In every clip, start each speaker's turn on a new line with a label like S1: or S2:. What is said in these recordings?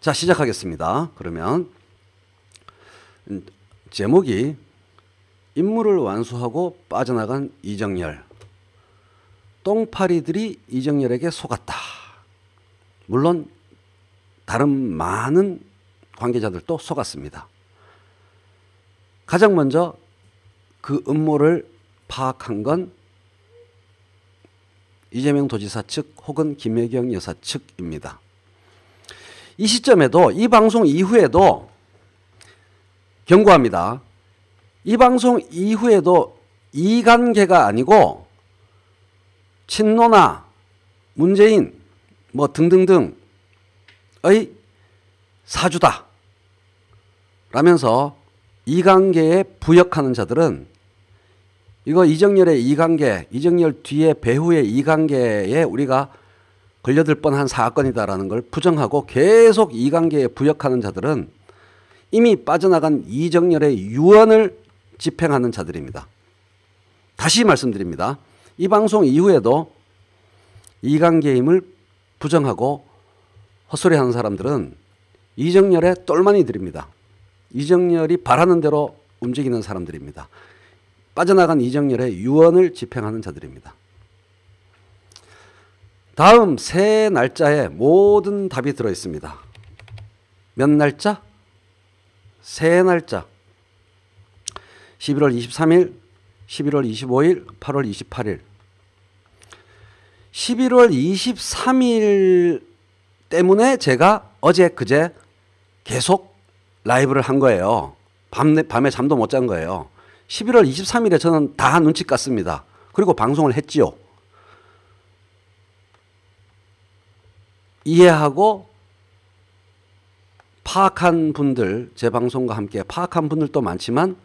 S1: 자, 시작하겠습니다. 그러면 제목이 임무를 완수하고 빠져나간 이정열. 똥파리들이 이정열에게 속았다. 물론 다른 많은 관계자들도 속았습니다. 가장 먼저 그 음모를 파악한 건 이재명 도지사 측 혹은 김혜경 여사 측입니다. 이 시점에도, 이 방송 이후에도 경고합니다. 이 방송 이후에도 이관계가 아니고 친노나 문재인 뭐 등등등의 사주다 라면서 이관계에 부역하는 자들은 이거 이정열의 이관계, 이정열 뒤에 배후의 이관계에 우리가 걸려들 뻔한 사건이다라는 걸 부정하고 계속 이관계에 부역하는 자들은 이미 빠져나간 이정열의 유언을 집행하는 자들입니다. 다시 말씀드립니다. 이 방송 이후에도 이관계임을 부정하고 헛소리하는 사람들은 이정열의 똘마니들입니다. 이정열이 바라는 대로 움직이는 사람들입니다. 빠져나간 이정열의 유언을 집행하는 자들입니다. 다음 세 날짜에 모든 답이 들어있습니다. 몇 날짜? 세 날짜. 11월 23일, 11월 25일, 8월 28일. 11월 23일 때문에 제가 어제 그제 계속 라이브를 한 거예요. 밤에 잠도 못 잔 거예요. 11월 23일에 저는 다 눈치 깠습니다. 그리고 방송을 했지요. 이해하고 파악한 분들, 제 방송과 함께 파악한 분들도 많지만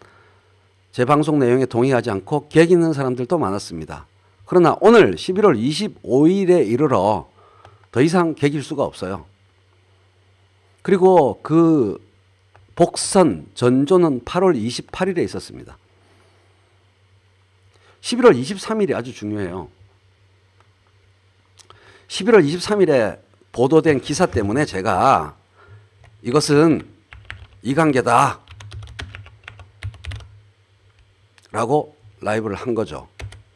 S1: 제 방송 내용에 동의하지 않고 개기는 사람들도 많았습니다. 그러나 오늘 11월 25일에 이르러 더 이상 개길 수가 없어요. 그리고 그 복선 전조는 8월 28일에 있었습니다. 11월 23일이 아주 중요해요. 11월 23일에 보도된 기사 때문에 제가 이것은 이관계다 라고 라이브를 한 거죠.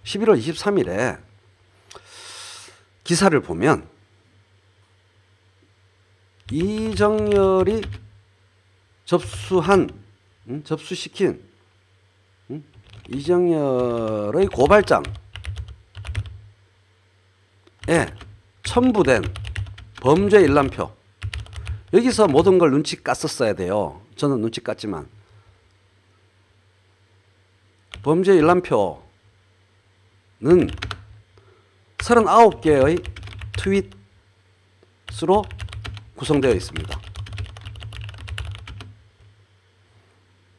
S1: 11월 23일에 기사를 보면 이정열이 접수시킨 이정열의 고발장에 첨부된 범죄 일람표. 여기서 모든 걸 눈치 깠었어야 돼요. 저는 눈치 깠지만. 범죄 일람표는 39개의 트윗으로 구성되어 있습니다.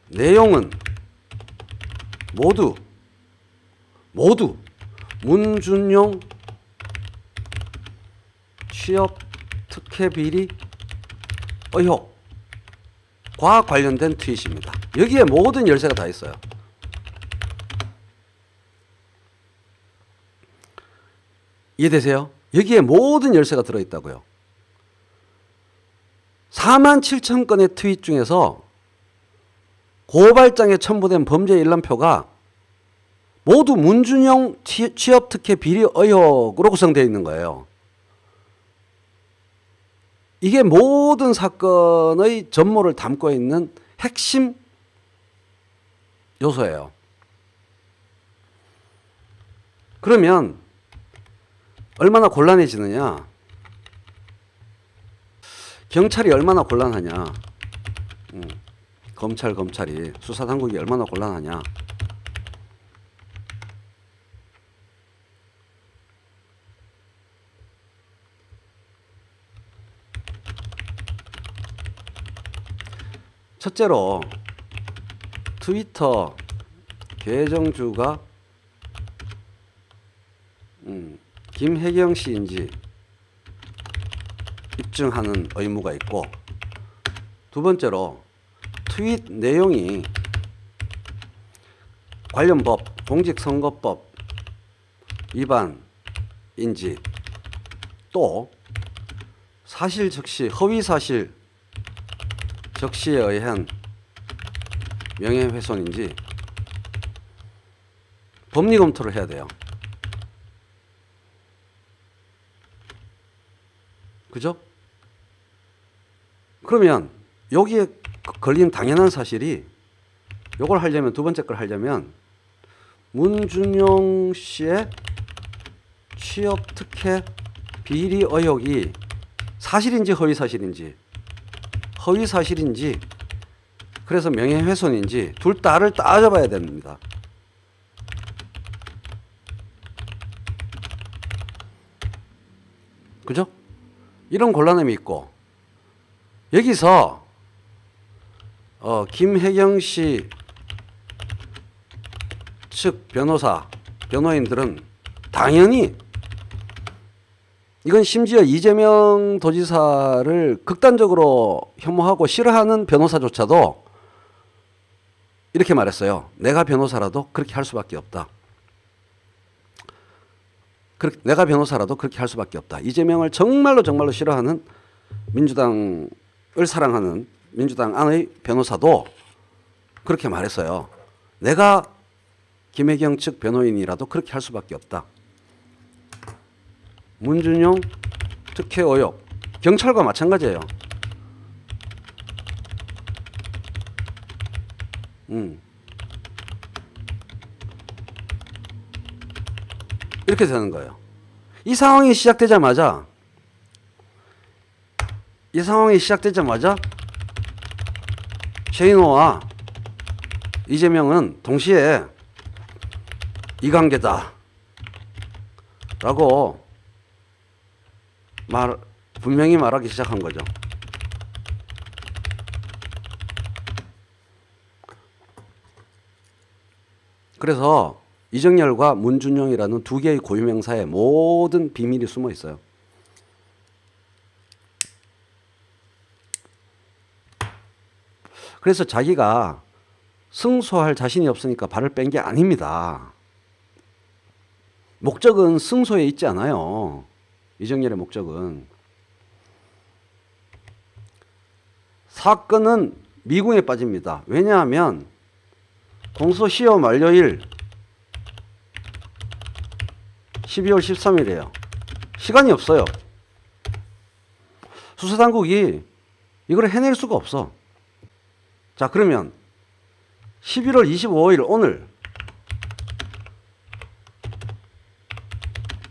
S1: 내용은 모두 문준용 취업 특혜 비리 의혹과 관련된 트윗입니다. 여기에 모든 열쇠가 다 있어요. 이해되세요? 여기에 모든 열쇠가 들어있다고요. 47,000건의 트윗 중에서 고발장에 첨부된 범죄 일람표가 모두 문준용 취업 특혜 비리 의혹으로 구성되어 있는 거예요. 이게 모든 사건의 전모를 담고 있는 핵심 요소예요. 그러면 얼마나 곤란해지느냐? 경찰이 얼마나 곤란하냐? 검찰이, 수사당국이 얼마나 곤란하냐? 첫째로 트위터 계정주가 김혜경 씨인지 입증하는 의무가 있고, 두 번째로 트윗 내용이 관련 법, 공직선거법 위반인지, 또 사실 즉시 허위사실 적시에 의한 명예훼손인지 법리 검토를 해야 돼요. 그죠? 그러면 여기에 걸린 당연한 사실이 요걸 하려면 두 번째 걸 하려면 문준용 씨의 취업 특혜 비리 의혹이 사실인지 허위 사실인지 그래서 명예훼손인지 둘 다를 따져봐야 됩니다. 그죠? 이런 곤란함이 있고 여기서 김혜경 씨 측 변호인들은 당연히 이건 심지어 이재명 도지사를 극단적으로 혐오하고 싫어하는 변호사조차도 이렇게 말했어요. 내가 변호사라도 그렇게 할 수밖에 없다. 내가 변호사라도 그렇게 할 수밖에 없다. 이재명을 정말로 싫어하는 민주당을 사랑하는 민주당 안의 변호사도 그렇게 말했어요. 내가 김혜경 측 변호인이라도 그렇게 할 수밖에 없다. 문준용 특혜 의혹 경찰과 마찬가지예요. 이렇게 되는 거예요. 이 상황이 시작되자마자 최인호와 이재명은 동시에 이관계다 라고 분명히 말하기 시작한 거죠. 그래서 이정열과 문준용이라는 두 개의 고유명사에 모든 비밀이 숨어 있어요. 그래서 자기가 승소할 자신이 없으니까 발을 뺀 게 아닙니다. 목적은 승소에 있지 않아요. 이정열의 목적은. 사건은 미궁에 빠집니다. 왜냐하면 공소시효 만료일 12월 13일이에요. 시간이 없어요. 수사당국이 이걸 해낼 수가 없어. 자, 그러면 11월 25일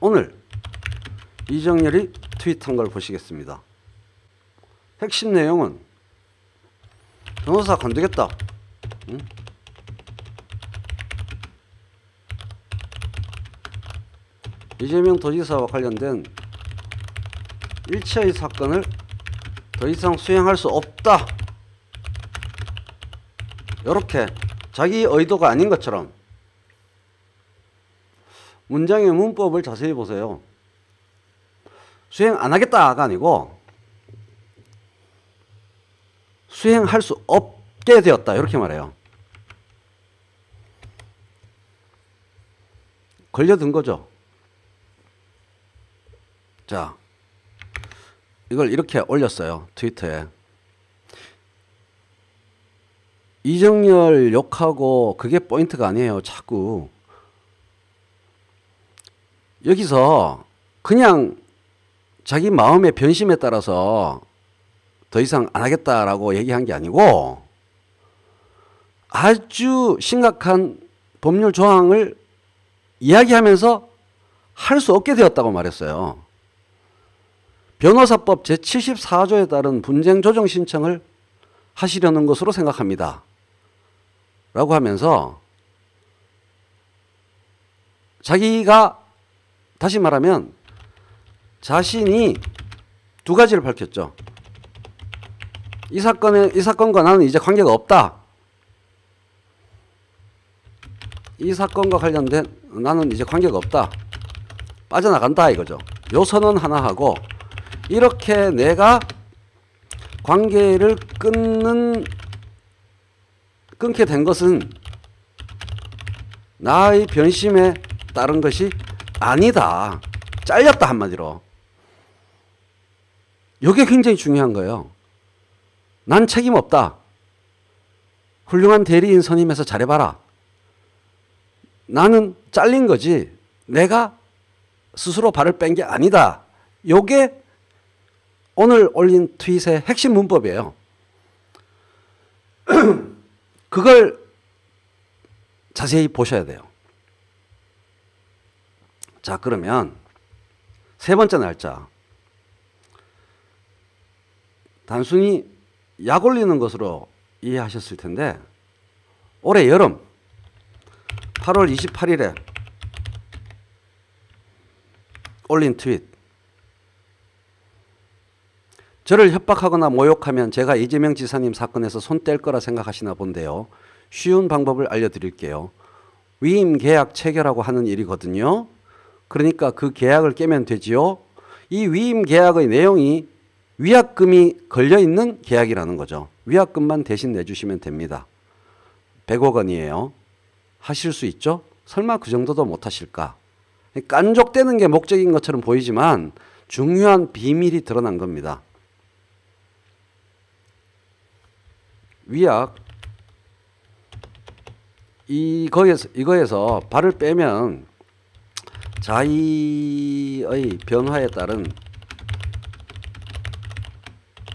S1: 오늘 이정열이 트윗한 걸 보시겠습니다. 핵심 내용은 변호사 관두겠다. 응? 이재명 도지사와 관련된 일체의 사건을 더 이상 수행할 수 없다. 이렇게 자기 의도가 아닌 것처럼 문장의 문법을 자세히 보세요. 수행 안 하겠다가 아니고 수행할 수 없게 되었다. 이렇게 말해요. 걸려든 거죠. 자, 이걸 이렇게 올렸어요. 트위터에. 이정열 욕하고 그게 포인트가 아니에요. 자꾸 여기서 그냥 자기 마음의 변심에 따라서 더 이상 안 하겠다라고 얘기한 게 아니고 아주 심각한 법률 조항을 이야기하면서 할 수 없게 되었다고 말했어요. 변호사법 제74조에 따른 분쟁 조정 신청을 하시려는 것으로 생각합니다. 라고 하면서 자기가 다시 말하면 자신이 두 가지를 밝혔죠. 이 사건과 나는 이제 관계가 없다. 이 사건과 관련된 나는 이제 관계가 없다. 빠져나간다 이거죠. 요 선언 하나 하고 이렇게 내가 관계를 끊게 된 것은 나의 변심에 따른 것이 아니다. 잘렸다 한마디로. 이게 굉장히 중요한 거예요. 난 책임 없다. 훌륭한 대리인 선임해서 잘해봐라. 나는 잘린 거지 내가 스스로 발을 뺀 게 아니다. 요게 오늘 올린 트윗의 핵심 문법이에요. 그걸 자세히 보셔야 돼요. 자, 그러면 세 번째 날짜. 단순히 약 올리는 것으로 이해하셨을 텐데 올해 여름 8월 28일에 올린 트윗. 저를 협박하거나 모욕하면 제가 이재명 지사님 사건에서 손 뗄 거라 생각하시나 본데요. 쉬운 방법을 알려드릴게요. 위임 계약 체결하고 하는 일이거든요. 그러니까 그 계약을 깨면 되지요. 이 위임 계약의 내용이 위약금이 걸려있는 계약이라는 거죠. 위약금만 대신 내주시면 됩니다. 100억 원이에요. 하실 수 있죠? 설마 그 정도도 못하실까? 깐족되는 게 목적인 것처럼 보이지만 중요한 비밀이 드러난 겁니다. 위약 이거에서 발을 빼면 자의의 변화에 따른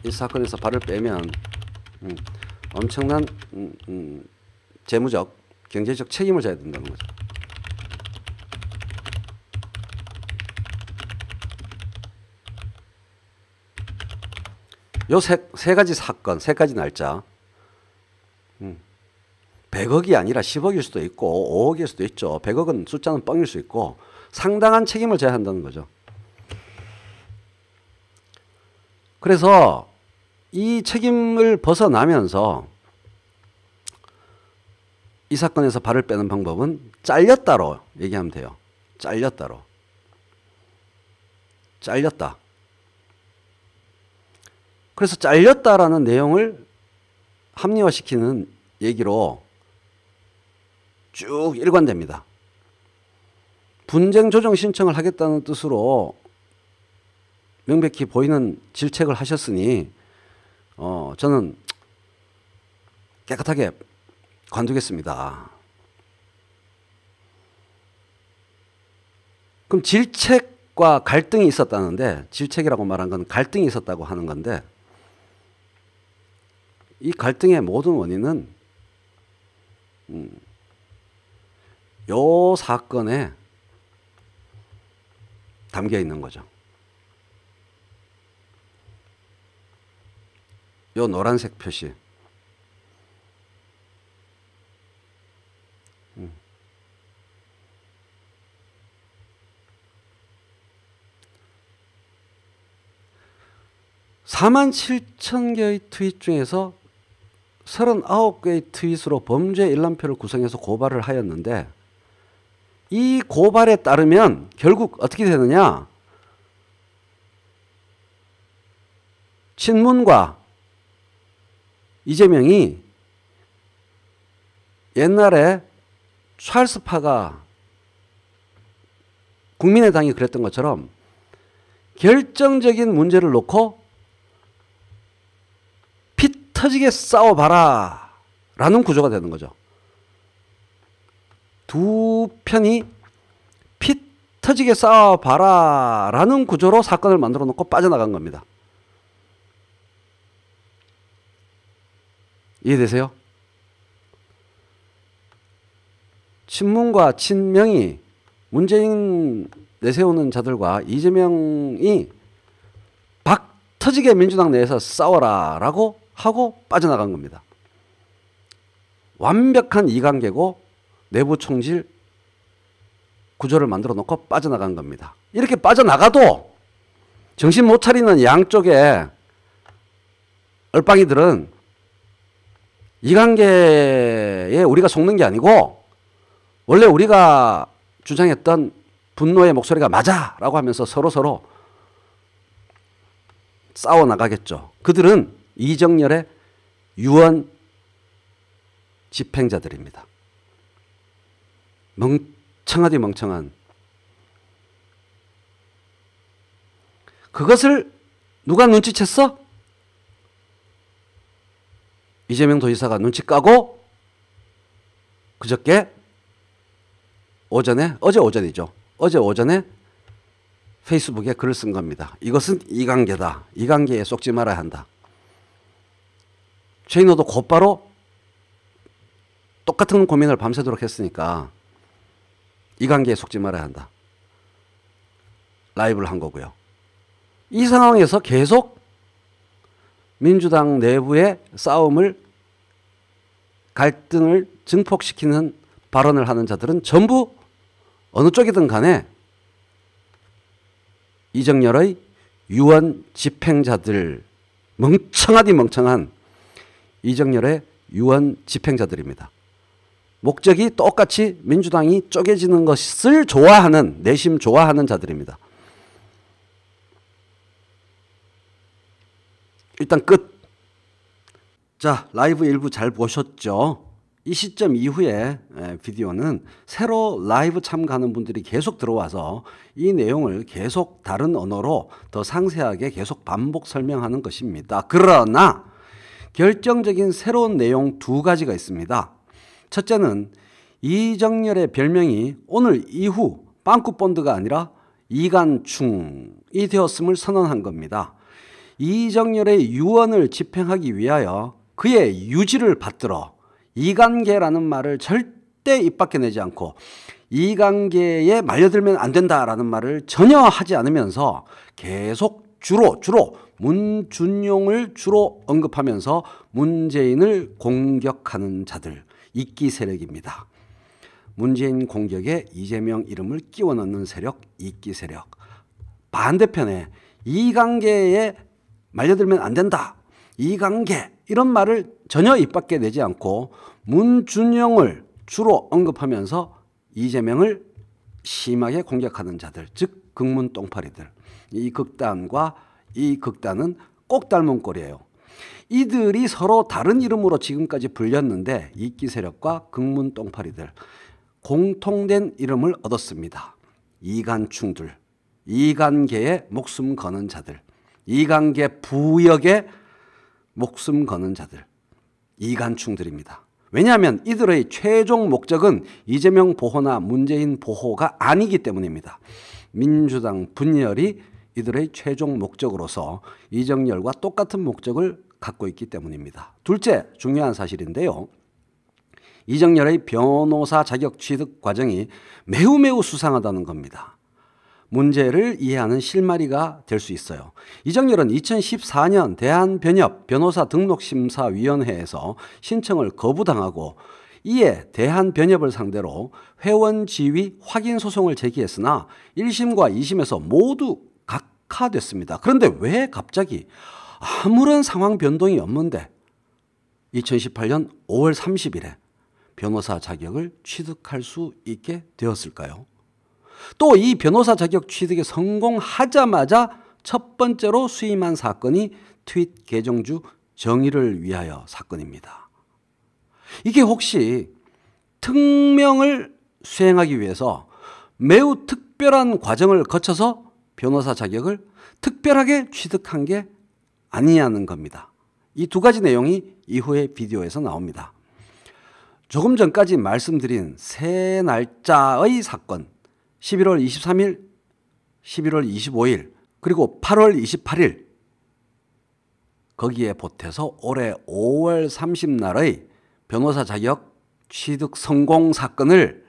S1: 이 사건에서 발을 빼면 엄청난 재무적, 경제적 책임을 져야 된다는 거죠. 요 세 가지 사건, 세 가지 날짜. 100억이 아니라 10억일 수도 있고 5억일 수도 있죠. 100억은 숫자는 뻥일 수 있고 상당한 책임을 져야 한다는 거죠. 그래서 이 책임을 벗어나면서 이 사건에서 발을 빼는 방법은 잘렸다로 얘기하면 돼요. 잘렸다로. 잘렸다. 그래서 잘렸다라는 내용을 합리화시키는 얘기로 쭉 일관됩니다. 분쟁 조정 신청을 하겠다는 뜻으로 명백히 보이는 질책을 하셨으니 저는 깨끗하게 관두겠습니다. 그럼 질책과 갈등이 있었다는데, 질책이라고 말한 건 갈등이 있었다고 하는 건데, 이 갈등의 모든 원인은 요 사건에 담겨 있는 거죠. 요 노란색 표시. 음. 47,000개의 트윗 중에서 39개의 트윗으로 범죄 일람표를 구성해서 고발을 하였는데, 이 고발에 따르면 결국 어떻게 되느냐? 친문과 이재명이 옛날에 찰스파가 국민의당이 그랬던 것처럼 결정적인 문제를 놓고 피 터지게 싸워봐라 라는 구조가 되는 거죠. 두 편이 피 터지게 싸워봐라 라는 구조로 사건을 만들어 놓고 빠져나간 겁니다. 이해되세요? 친문과 친명이 문재인 내세우는 자들과 이재명이 박 터지게 민주당 내에서 싸워라 라고 하고 빠져나간 겁니다. 완벽한 이관계고 내부 총질 구조를 만들어 놓고 빠져나간 겁니다. 이렇게 빠져나가도 정신 못 차리는 양쪽의 얼빵이들은 이관계에 우리가 속는 게 아니고 원래 우리가 주장했던 분노의 목소리가 맞아 라고 하면서 서로 싸워나가겠죠. 그들은 이정열의 유언 집행자들입니다. 멍청하디 멍청한. 그것을 누가 눈치챘어? 이재명 도지사가 눈치 까고 그저께 오전에, 어제 오전이죠. 어제 오전에 페이스북에 글을 쓴 겁니다. 이것은 이관계다. 이관계에 속지 말아야 한다. 최인호도 곧바로 똑같은 고민을 밤새도록 했으니까 이관계에 속지 말아야 한다. 라이브를 한 거고요. 이 상황에서 계속 민주당 내부의 싸움을, 갈등을 증폭시키는 발언을 하는 자들은 전부 어느 쪽이든 간에 이정열의 유언 집행자들, 멍청하디 멍청한 이정열의 유언 집행자들입니다. 목적이 똑같이 민주당이 쪼개지는 것을 좋아하는, 내심 좋아하는 자들입니다. 일단 끝. 자, 라이브 일부 잘 보셨죠? 이 시점 이후에 비디오는 새로 라이브 참가하는 분들이 계속 들어와서 이 내용을 계속 다른 언어로 더 상세하게 계속 반복 설명하는 것입니다. 그러나 결정적인 새로운 내용 두 가지가 있습니다. 첫째는 이정열의 별명이 오늘 이후 빵꾸본드가 아니라 이간충이 되었음을 선언한 겁니다. 이정열의 유언을 집행하기 위하여 그의 유지를 받들어 이관계라는 말을 절대 입 밖에 내지 않고 이관계에 말려들면 안 된다라는 말을 전혀 하지 않으면서 계속 주로 문준용을 주로 언급하면서 문재인을 공격하는 자들, 이끼 세력입니다. 문재인 공격에 이재명 이름을 끼워 넣는 세력, 이끼 세력. 반대편에 이관계에 말려들면 안 된다. 이관계 이런 말을 전혀 입 밖에 내지 않고 문준용을 주로 언급하면서 이재명을 심하게 공격하는 자들, 즉 극문 똥파리들. 이 극단과 이 극단은 꼭 닮은 꼴이에요. 이들이 서로 다른 이름으로 지금까지 불렸는데 이끼 세력과 극문 똥파리들 공통된 이름을 얻었습니다. 이간충들, 이관계에 목숨 거는 자들, 이관계 부역에 목숨 거는 자들, 이간충들입니다. 왜냐하면 이들의 최종 목적은 이재명 보호나 문재인 보호가 아니기 때문입니다. 민주당 분열이 이들의 최종 목적으로서 이정열과 똑같은 목적을 갖고 있기 때문입니다. 둘째 중요한 사실인데요. 이정열의 변호사 자격 취득 과정이 매우 수상하다는 겁니다. 문제를 이해하는 실마리가 될 수 있어요. 이정열은 2014년 대한변협 변호사 등록심사위원회에서 신청을 거부당하고 이에 대한변협을 상대로 회원 지위 확인 소송을 제기했으나 1심과 2심에서 모두 각하됐습니다. 그런데 왜 갑자기 아무런 상황 변동이 없는데 2018년 5월 30일에 변호사 자격을 취득할 수 있게 되었을까요? 또 이 변호사 자격 취득에 성공하자마자 첫 번째로 수임한 사건이 트윗 계정주 정의를 위하여 사건입니다. 이게 혹시 특명을 수행하기 위해서 매우 특별한 과정을 거쳐서 변호사 자격을 특별하게 취득한 게 아니냐는 겁니다. 이 두 가지 내용이 이후의 비디오에서 나옵니다. 조금 전까지 말씀드린 세 날짜의 사건 11월 23일, 11월 25일, 그리고 8월 28일 거기에 보태서 올해 5월 30날의 변호사 자격 취득 성공 사건을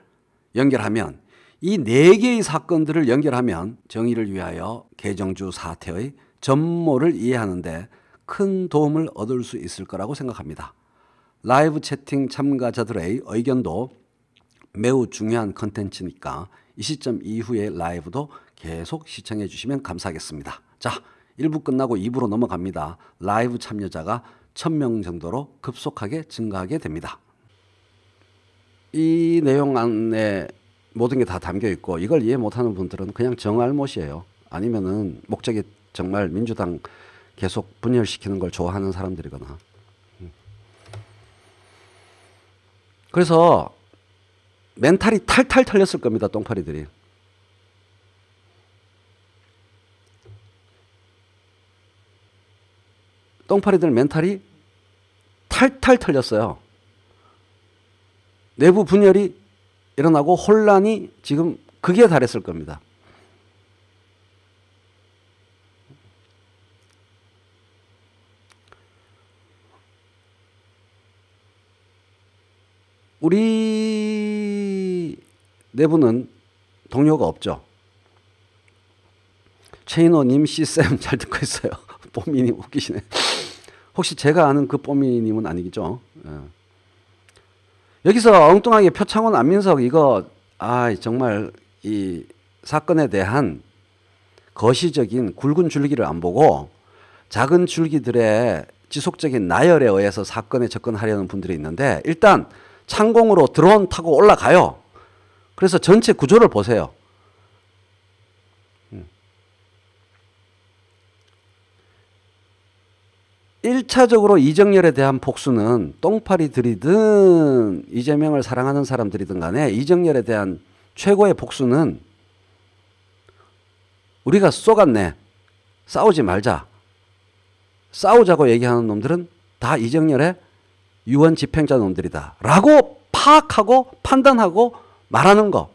S1: 연결하면 이 네 개의 사건들을 연결하면 정의를 위하여 계정주 사태의 전모를 이해하는데 큰 도움을 얻을 수 있을 거라고 생각합니다. 라이브 채팅 참가자들의 의견도 매우 중요한 컨텐츠니까 이 시점 이후의 라이브도 계속 시청해 주시면 감사하겠습니다. 자, 1부 끝나고 2부로 넘어갑니다. 라이브 참여자가 1000명 정도로 급속하게 증가하게 됩니다. 이 내용 안에 모든 게 다 담겨 있고 이걸 이해 못하는 분들은 그냥 정알못이에요. 아니면은 목적이 정말 민주당 계속 분열시키는 걸 좋아하는 사람들이거나. 그래서 멘탈이 탈탈 털렸을 겁니다. 똥파리들이. 똥파리들 멘탈이 탈탈 털렸어요. 내부 분열이 일어나고 혼란이 지금 극에 달했을 겁니다. 우리 내부는 동료가 없죠. 최인호님, 씨쌤 잘 듣고 있어요. 뽀미님 웃기시네. 혹시 제가 아는 그 뽀미님은 아니겠죠? 예. 여기서 엉뚱하게 표창원, 안민석 이거 정말 이 사건에 대한 거시적인 굵은 줄기를 안 보고 작은 줄기들의 지속적인 나열에 의해서 사건에 접근하려는 분들이 있는데, 일단 창공으로 드론 타고 올라가요. 그래서 전체 구조를 보세요. 1차적으로 이정열에 대한 복수는 똥파리들이든 이재명을 사랑하는 사람들이든 간에 이정열에 대한 최고의 복수는 우리가 쏘갔네, 싸우지 말자, 싸우자고 얘기하는 놈들은 다 이정열의 유언 집행자 놈들이다 라고 파악하고 판단하고 말하는 거.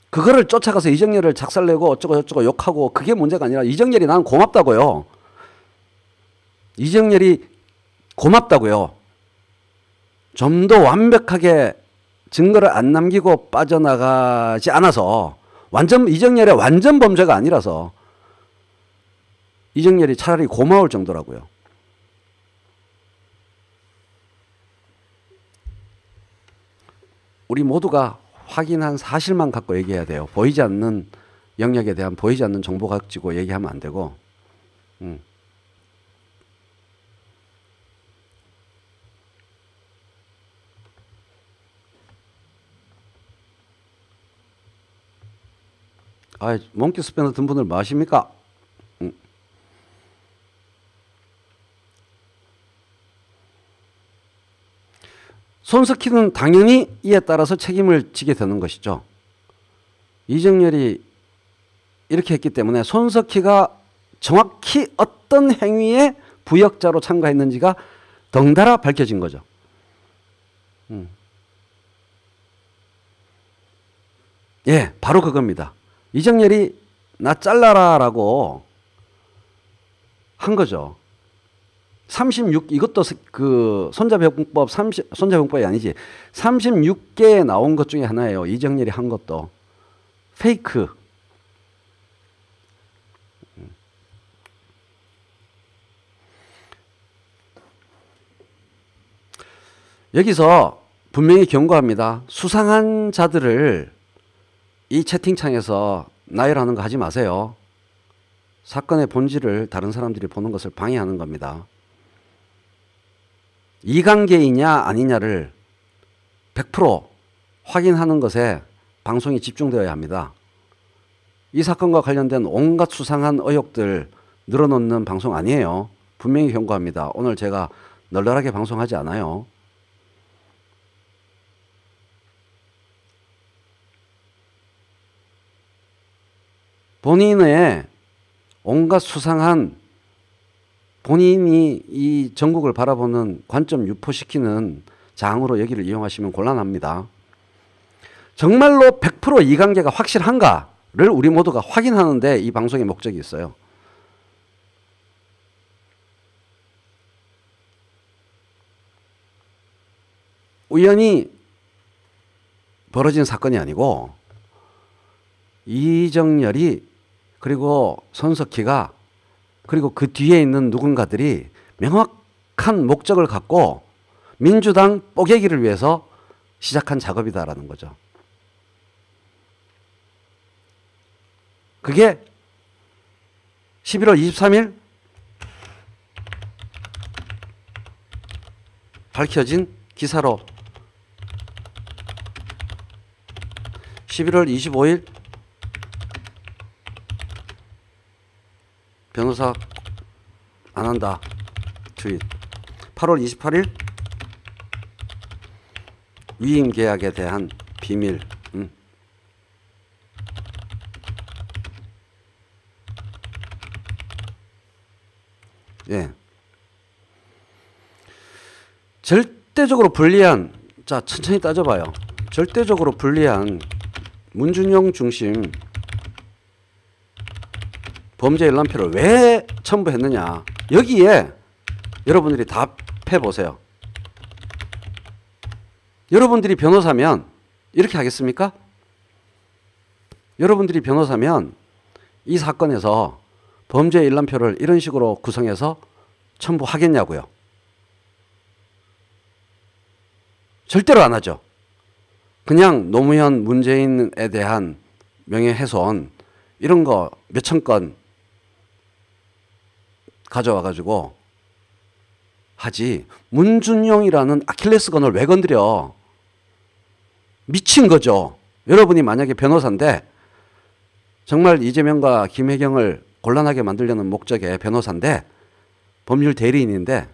S1: 그거를 쫓아가서 이정열을 작살내고 어쩌고 저쩌고 욕하고 그게 문제가 아니라, 이정열이 나는 고맙다고요. 이정열이 고맙다고요. 좀 더 완벽하게 증거를 안 남기고 빠져나가지 않아서, 이정열의 완전 범죄가 아니라서 이정열이 차라리 고마울 정도라고요. 우리 모두가 확인한 사실만 갖고 얘기해야 돼요. 보이지 않는 영역에 대한 보이지 않는 정보 가지고 얘기하면 안 되고. 몽키 스패너 든 분들 뭐 하십니까? 손석희는 당연히 이에 따라서 책임을 지게 되는 것이죠. 이정열이 이렇게 했기 때문에 손석희가 정확히 어떤 행위에 부역자로 참가했는지가 덩달아 밝혀진 거죠. 예, 바로 그겁니다. 이정열이 나 잘라라라고 한 거죠. 36, 이것도 그 손자병법이 아니지. 36개에 나온 것 중에 하나예요. 이정열이 한 것도. 페이크. 여기서 분명히 경고합니다. 수상한 자들을 이 채팅창에서 나열하는 거 하지 마세요. 사건의 본질을 다른 사람들이 보는 것을 방해하는 겁니다. 이관계이냐 아니냐를 100% 확인하는 것에 방송이 집중되어야 합니다. 이 사건과 관련된 온갖 수상한 의혹들 늘어놓는 방송 아니에요. 분명히 경고합니다. 오늘 제가 널널하게 방송하지 않아요. 본인의 온갖 수상한, 본인이 이 전국을 바라보는 관점 유포시키는 장으로 여기를 이용하시면 곤란합니다. 정말로 100% 이관계가 확실한가를 우리 모두가 확인하는 데 이 방송의 목적이 있어요. 우연히 벌어진 사건이 아니고 이정열이, 그리고 손석희가, 그리고 그 뒤에 있는 누군가들이 명확한 목적을 갖고 민주당 뽀개기를 위해서 시작한 작업이다라는 거죠. 그게 11월 23일 밝혀진 기사로 11월 25일 변호사 안 한다 트윗, 8월 28일 위임 계약에 대한 비밀, 예. 절대적으로 불리한, 자, 천천히 따져봐요. 절대적으로 불리한 문준용 중심 범죄 일람표를 왜 첨부했느냐. 여기에 여러분들이 답해 보세요. 여러분들이 변호사면 이렇게 하겠습니까? 여러분들이 변호사면 이 사건에서 범죄 일람표를 이런 식으로 구성해서 첨부하겠냐고요. 절대로 안 하죠. 그냥 노무현, 문재인에 대한 명예훼손 이런 거 몇천 건 가져와 가지고 하지. 문준용이라는 아킬레스건을 왜 건드려? 미친 거죠. 여러분이 만약에 변호사인데 정말 이재명과 김혜경을 곤란하게 만들려는 목적의 변호사인데 법률 대리인인데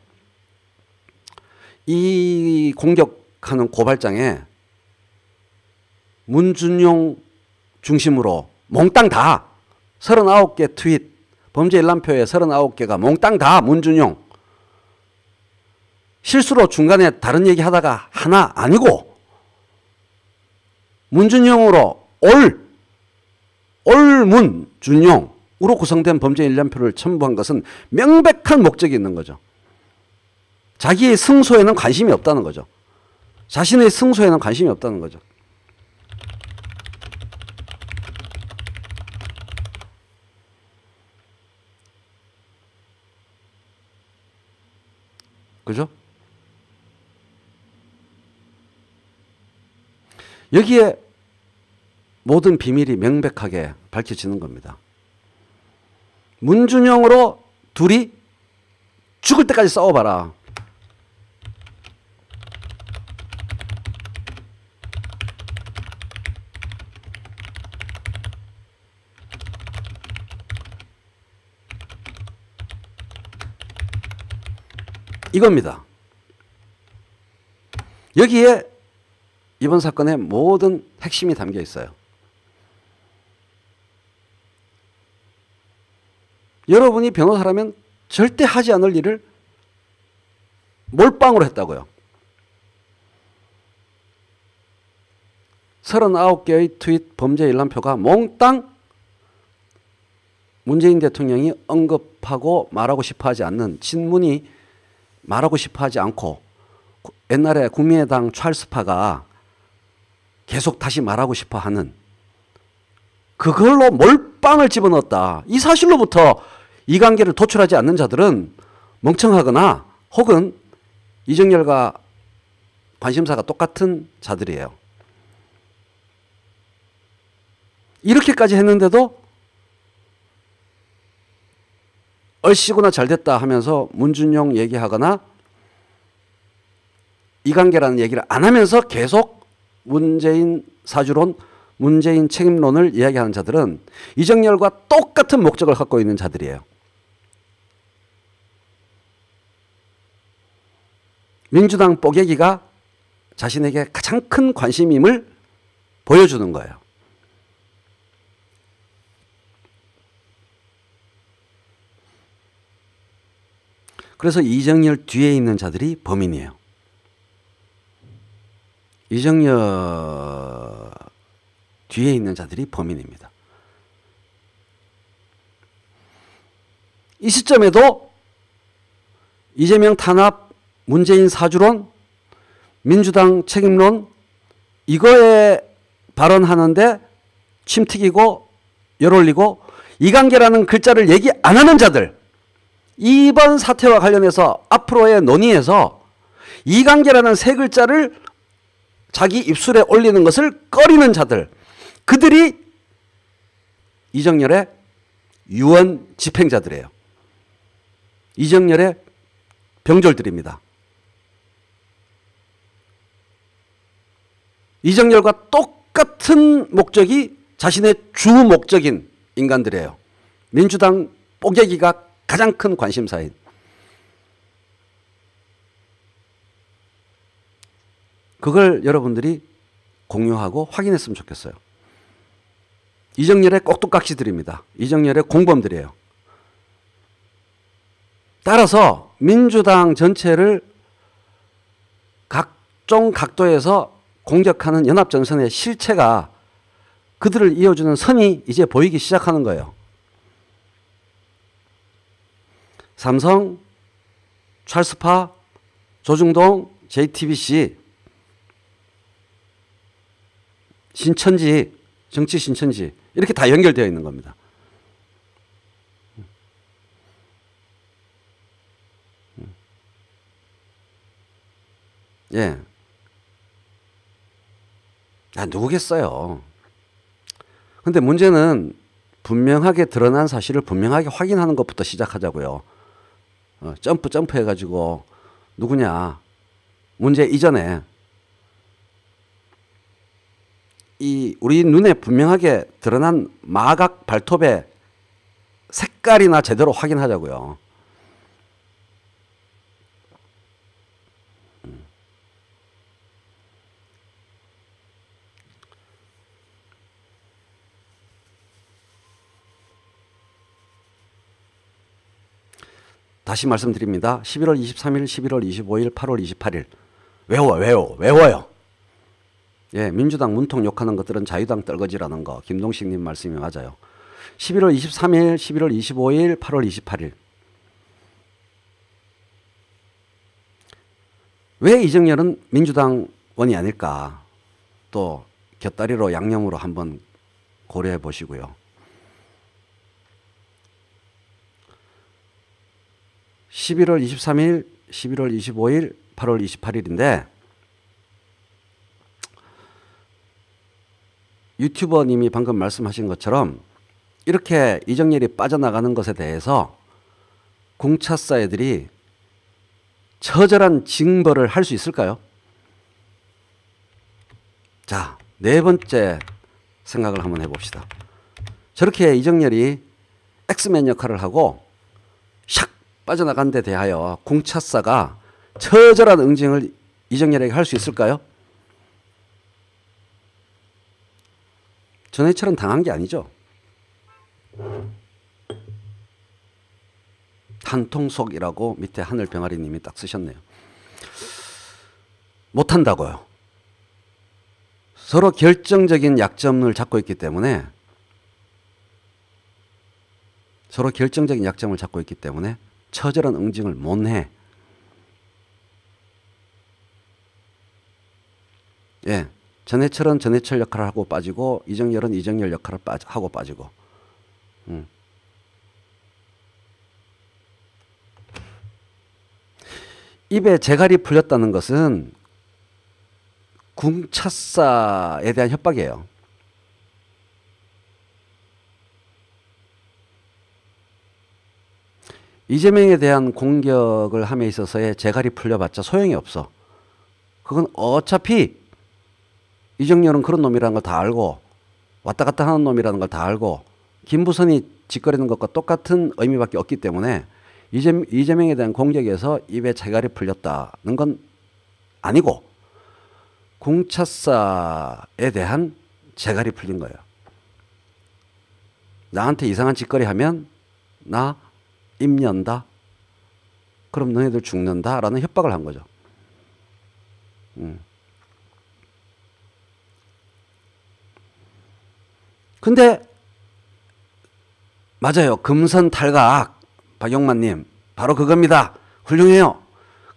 S1: 이 공격하는 고발장에 문준용 중심으로 몽땅 다 39개 트윗 범죄 일람표에 39개가 몽땅 다 문준용 실수로 중간에 다른 얘기 하다가 하나 아니고 문준용으로 올문준용으로 구성된 범죄 일람표를 첨부한 것은 명백한 목적이 있는 거죠. 자기의 승소에는 관심이 없다는 거죠. 자신의 승소에는 관심이 없다는 거죠. 그죠? 여기에 모든 비밀이 명백하게 밝혀지는 겁니다. 문준용으로 둘이 죽을 때까지 싸워봐라. 이겁니다. 여기에 이번 사건의 모든 핵심이 담겨 있어요. 여러분이 변호사라면 절대 하지 않을 일을 몰빵으로 했다고요. 39개의 트윗 범죄 일람표가 몽땅 문재인 대통령이 언급하고 말하고 싶어 하지 않는 친문이 말하고 싶어 하지 않고 옛날에 국민의당 찰스파가 계속 다시 말하고 싶어 하는 그걸로 몰빵을 집어넣었다. 이 사실로부터 이관계를 도출하지 않는 자들은 멍청하거나 혹은 이정열과 관심사가 똑같은 자들이에요. 이렇게까지 했는데도 얼씨구나 잘됐다 하면서 문준용 얘기하거나 이관계라는 얘기를 안 하면서 계속 문재인 사주론, 문재인 책임론을 이야기하는 자들은 이정열과 똑같은 목적을 갖고 있는 자들이에요. 민주당 뽀개기가 자신에게 가장 큰 관심임을 보여주는 거예요. 그래서 이정열 뒤에 있는 자들이 범인이에요. 이정열 뒤에 있는 자들이 범인입니다. 이 시점에도 이재명 탄압, 문재인 사주론, 민주당 책임론 이거에 발언하는데 침튀기고 열올리고 이관계라는 글자를 얘기 안 하는 자들, 이번 사태와 관련해서 앞으로의 논의에서 이관계라는 세 글자를 자기 입술에 올리는 것을 꺼리는 자들, 그들이 이정열의 유언 집행자들이에요. 이정열의 병졸들입니다. 이정열과 똑같은 목적이 자신의 주 목적인 인간들이에요. 민주당 뽀개기가 가장 큰 관심사인. 그걸 여러분들이 공유하고 확인했으면 좋겠어요. 이정열의 꼭두각시들입니다. 이정열의 공범들이에요. 따라서 민주당 전체를 각종 각도에서 공격하는 연합전선의 실체가 그들을 이어주는 선이 이제 보이기 시작하는 거예요. 삼성, 찰스파, 조중동, JTBC, 신천지, 정치 신천지 이렇게 다 연결되어 있는 겁니다. 예. 누구겠어요. 근데 문제는 분명하게 드러난 사실을 분명하게 확인하는 것부터 시작하자고요. 점프 해가지고 누구냐. 문제 이전에 이 우리 눈에 분명하게 드러난 마각 발톱의 색깔이나 제대로 확인하자고요. 다시 말씀드립니다. 11월 23일, 11월 25일, 8월 28일. 외워요. 예, 민주당 문통 욕하는 것들은 자유당 떨거지라는 거. 김동식님 말씀이 맞아요. 11월 23일, 11월 25일, 8월 28일. 왜 이정열은 민주당원이 아닐까? 또 곁다리로 양념으로 한번 고려해 보시고요. 11월 23일, 11월 25일, 8월 28일인데 유튜버님이 방금 말씀하신 것처럼 이렇게 이정열이 빠져나가는 것에 대해서 공차사 애들이 처절한 징벌을 할 수 있을까요? 자, 네 번째 생각을 한번 해봅시다. 저렇게 이정열이 엑스맨 역할을 하고 샥 빠져나간 데 대하여 공차사가 처절한 응징을 이정열에게 할 수 있을까요? 전해철은 당한 게 아니죠. 한통속이라고 밑에 하늘병아리님이 딱 쓰셨네요. 못한다고요. 서로 결정적인 약점을 잡고 있기 때문에 처절한 응징을 못 해. 예, 전해철은 전해철 역할을 하고 빠지고 이정열은 이정열 역할을 하고 빠지고. 입에 재갈이 풀렸다는 것은 궁차사에 대한 협박이에요. 이재명에 대한 공격을 함에 있어서의 재갈이 풀려봤자 소용이 없어. 그건 어차피 이정열은 그런 놈이라는 걸 다 알고 왔다 갔다 하는 놈이라는 걸 다 알고 김부선이 짓거리는 것과 똑같은 의미밖에 없기 때문에 이재명에 대한 공격에서 입에 재갈이 풀렸다는 건 아니고 공차사에 대한 재갈이 풀린 거예요. 나한테 이상한 짓거리 하면 나 입 연다. 그럼 너희들 죽는다라는 협박을 한 거죠. 근데 맞아요. 금선 탈각. 박용만님 바로 그겁니다. 훌륭해요.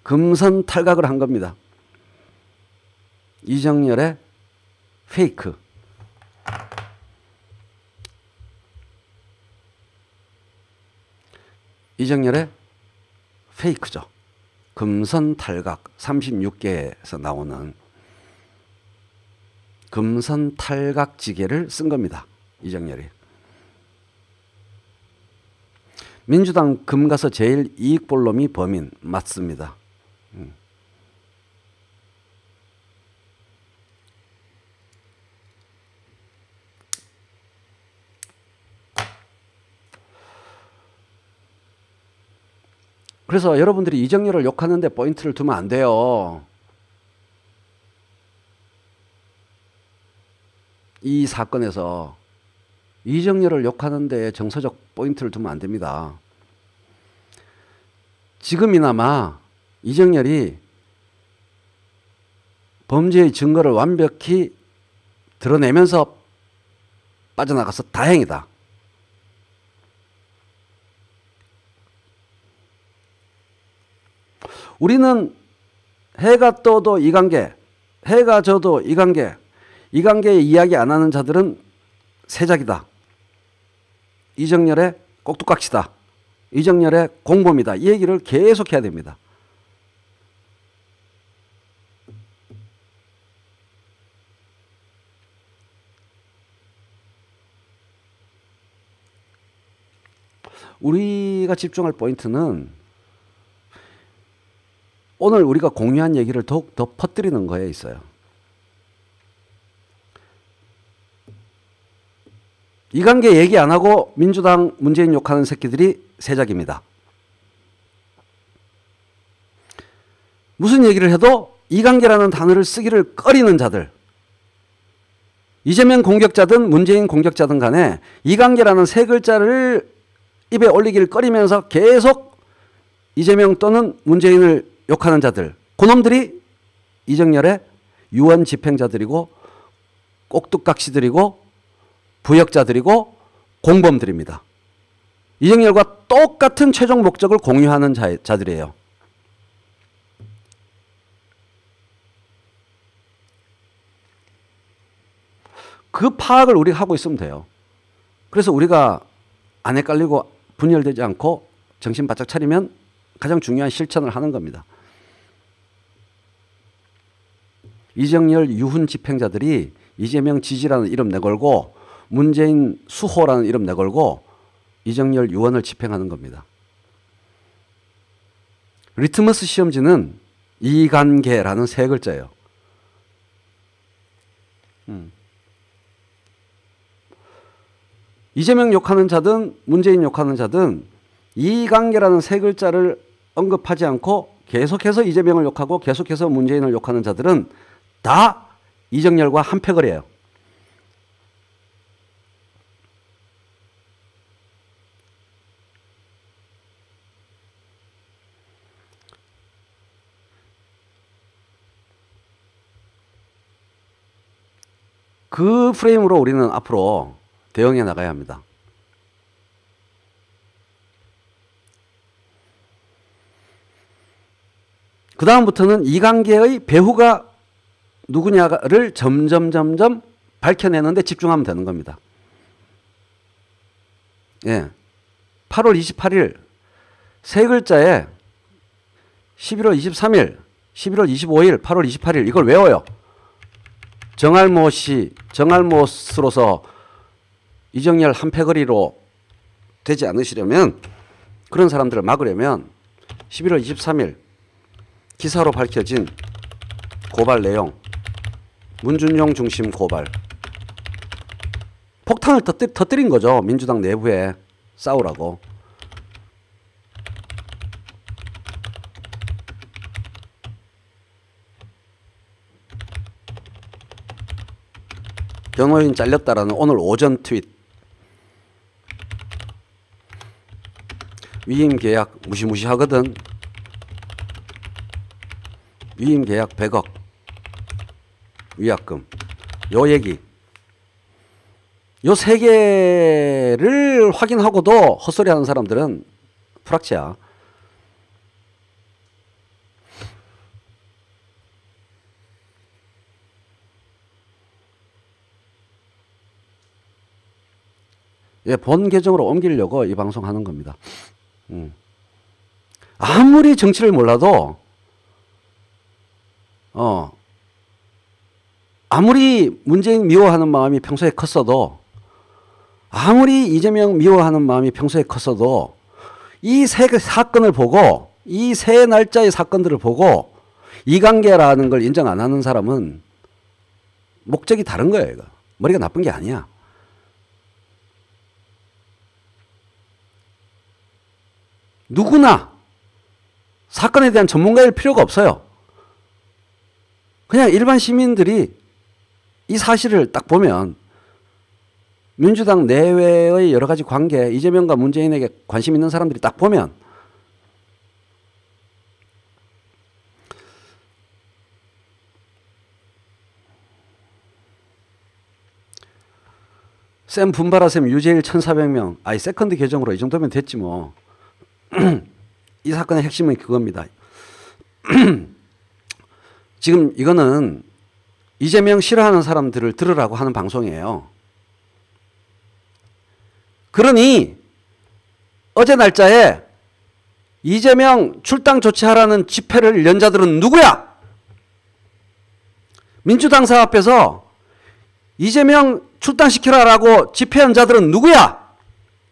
S1: 금선 탈각을 한 겁니다. 이정열의 페이크. 이정열의 페이크죠. 금선 탈각 36개에서 나오는 금선 탈각지계를 쓴 겁니다. 이정열이. 민주당 금 가서 제일 이익 볼 놈이 범인 맞습니다. 그래서 여러분들이 이정열을 욕하는데 포인트를 두면 안 돼요. 이 사건에서 이정열을 욕하는 데 정서적 포인트를 두면 안 됩니다. 지금이나마 이정열이 범죄의 증거를 완벽히 드러내면서 빠져나가서 다행이다. 우리는 해가 떠도 이관계, 해가 져도 이관계, 이관계에 이야기 안 하는 자들은 세작이다. 이정열의 꼭두각시다. 이정열의 공범이다. 이 얘기를 계속 해야 됩니다. 우리가 집중할 포인트는 오늘 우리가 공유한 얘기를 더욱 더 퍼뜨리는 거에 있어요. 이관계 얘기 안 하고 민주당 문재인 욕하는 새끼들이 세작입니다. 무슨 얘기를 해도 이관계라는 단어를 쓰기를 꺼리는 자들, 이재명 공격자든 문재인 공격자든 간에 이관계라는 세 글자를 입에 올리기를 꺼리면서 계속 이재명 또는 문재인을 욕하는 자들, 그놈들이 이정열의 유언 집행자들이고 꼭두각시들이고 부역자들이고 공범들입니다. 이정열과 똑같은 최종 목적을 공유하는 자들이에요. 그 파악을 우리가 하고 있으면 돼요. 그래서 우리가 안 헷갈리고 분열되지 않고 정신 바짝 차리면 가장 중요한 실천을 하는 겁니다. 이정열 유훈 집행자들이 이재명 지지라는 이름 내걸고 문재인 수호라는 이름 내걸고 이정열 유언을 집행하는 겁니다. 리트머스 시험지는 이관계라는 세 글자예요. 이재명 욕하는 자든 문재인 욕하는 자든 이관계라는 세 글자를 언급하지 않고 계속해서 이재명을 욕하고 계속해서 문재인을 욕하는 자들은 다 이정열과 한패거리예요. 그 프레임으로 우리는 앞으로 대응해 나가야 합니다. 그 다음부터는 이관계의 배후가 누구냐를 점점 밝혀내는데 집중하면 되는 겁니다. 예. 8월 28일 세 글자에 11월 23일, 11월 25일, 8월 28일 이걸 외워요. 정할모 씨, 정할못으로서 이정열 한패거리로 되지 않으시려면, 그런 사람들을 막으려면 11월 23일 기사로 밝혀진 고발 내용, 문준용 중심 고발, 폭탄을 터뜨린 거죠. 민주당 내부에 싸우라고. 변호인 잘렸다라는 오늘 오전 트윗. 위임 계약 무시무시하거든. 위임 계약 100억 위약금. 요 얘기. 요 세 개를 확인하고도 헛소리 하는 사람들은 프락치야. 예, 본 계정으로 옮기려고 이 방송 하는 겁니다. 아무리 정치를 몰라도, 아무리 문재인 미워하는 마음이 평소에 컸어도, 아무리 이재명 미워하는 마음이 평소에 컸어도, 이 세 사건을 보고, 이 세 날짜의 사건들을 보고, 이관계라는 걸 인정 안 하는 사람은 목적이 다른 거예요, 이거. 머리가 나쁜 게 아니야. 누구나 사건에 대한 전문가일 필요가 없어요. 그냥 일반 시민들이 이 사실을 딱 보면 민주당 내외의 여러 가지 관계, 이재명과 문재인에게 관심 있는 사람들이 딱 보면 쌤 분발하 쌤 유재일 1,400명. 아이 세컨드 계정으로 이 정도면 됐지 뭐. 이 사건의 핵심은 그겁니다. 지금 이거는 이재명 싫어하는 사람들을 들으라고 하는 방송이에요. 그러니 어제 날짜에 이재명 출당 조치하라는 집회를 연 자들은 누구야? 민주당 사 앞에서 이재명 출당시키라라고 집회한 자들은 누구야?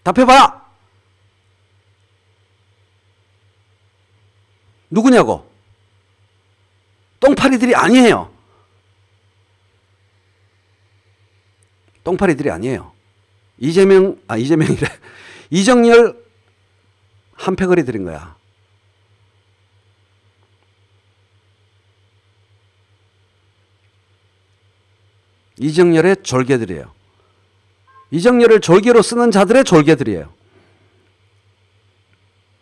S1: 답해봐. 누구냐고. 똥파리들이 아니에요. 똥파리들이 아니에요. 이재명이래. 이정열 한패거리 들인 거야. 이정열의 졸개들이에요. 이정열을 졸개로 쓰는 자들의 졸개들이에요.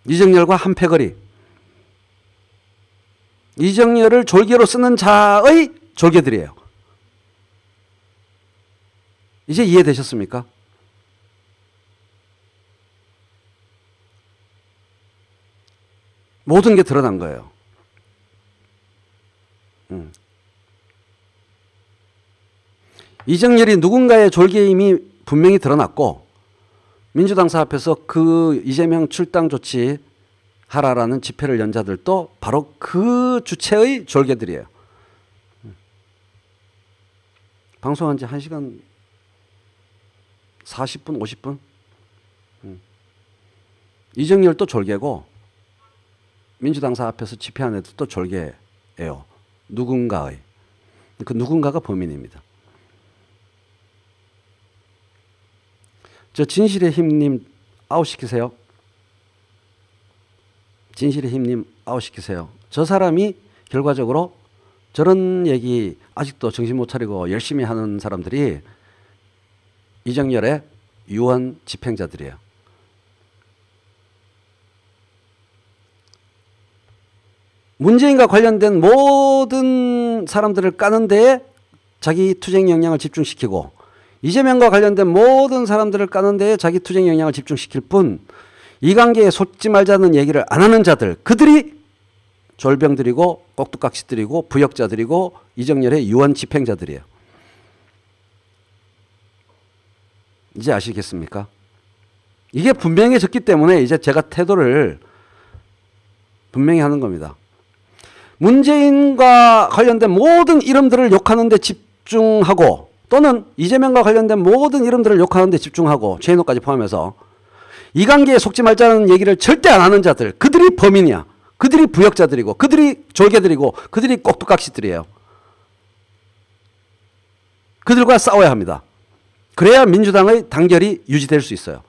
S1: 이정열과 한패거리. 이정열을 졸개로 쓰는 자의 졸개들이에요. 이제 이해되셨습니까? 모든 게 드러난 거예요. 이정열이 누군가의 졸개임이 분명히 드러났고 민주당 사 앞에서 그 이재명 출당 조치 하라라는 집회를 연 자들도 바로 그 주체의 졸개들이에요. 방송한 지 1시간 40분, 50분? 이정열도 졸개고 민주당 사 앞에서 집회한 애들도 졸개예요. 누군가의. 그 누군가가 범인입니다. 저 진실의 힘님 아웃시키세요. 진실의 힘님 아웃시키세요. 저 사람이 결과적으로 저런 얘기 아직도 정신 못 차리고 열심히 하는 사람들이 이정열의 유언 집행자들이에요. 문재인과 관련된 모든 사람들을 까는 데에 자기 투쟁 역량을 집중시키고 이재명과 관련된 모든 사람들을 까는 데에 자기 투쟁 역량을 집중시킬 뿐 이관계에 솟지 말자는 얘기를 안 하는 자들, 그들이 졸병들이고 꼭두각시들이고 부역자들이고 이정열의 유언 집행자들이에요. 이제 아시겠습니까? 이게 분명해졌기 때문에 이제 제가 태도를 분명히 하는 겁니다. 문재인과 관련된 모든 이름들을 욕하는 데 집중하고 또는 이재명과 관련된 모든 이름들을 욕하는 데 집중하고 최인호까지 포함해서 이관계에 속지 말자는 얘기를 절대 안 하는 자들, 그들이 범인이야. 그들이 부역자들이고 그들이 졸개들이고 그들이 꼭두각시들이에요. 그들과 싸워야 합니다. 그래야 민주당의 단결이 유지될 수 있어요.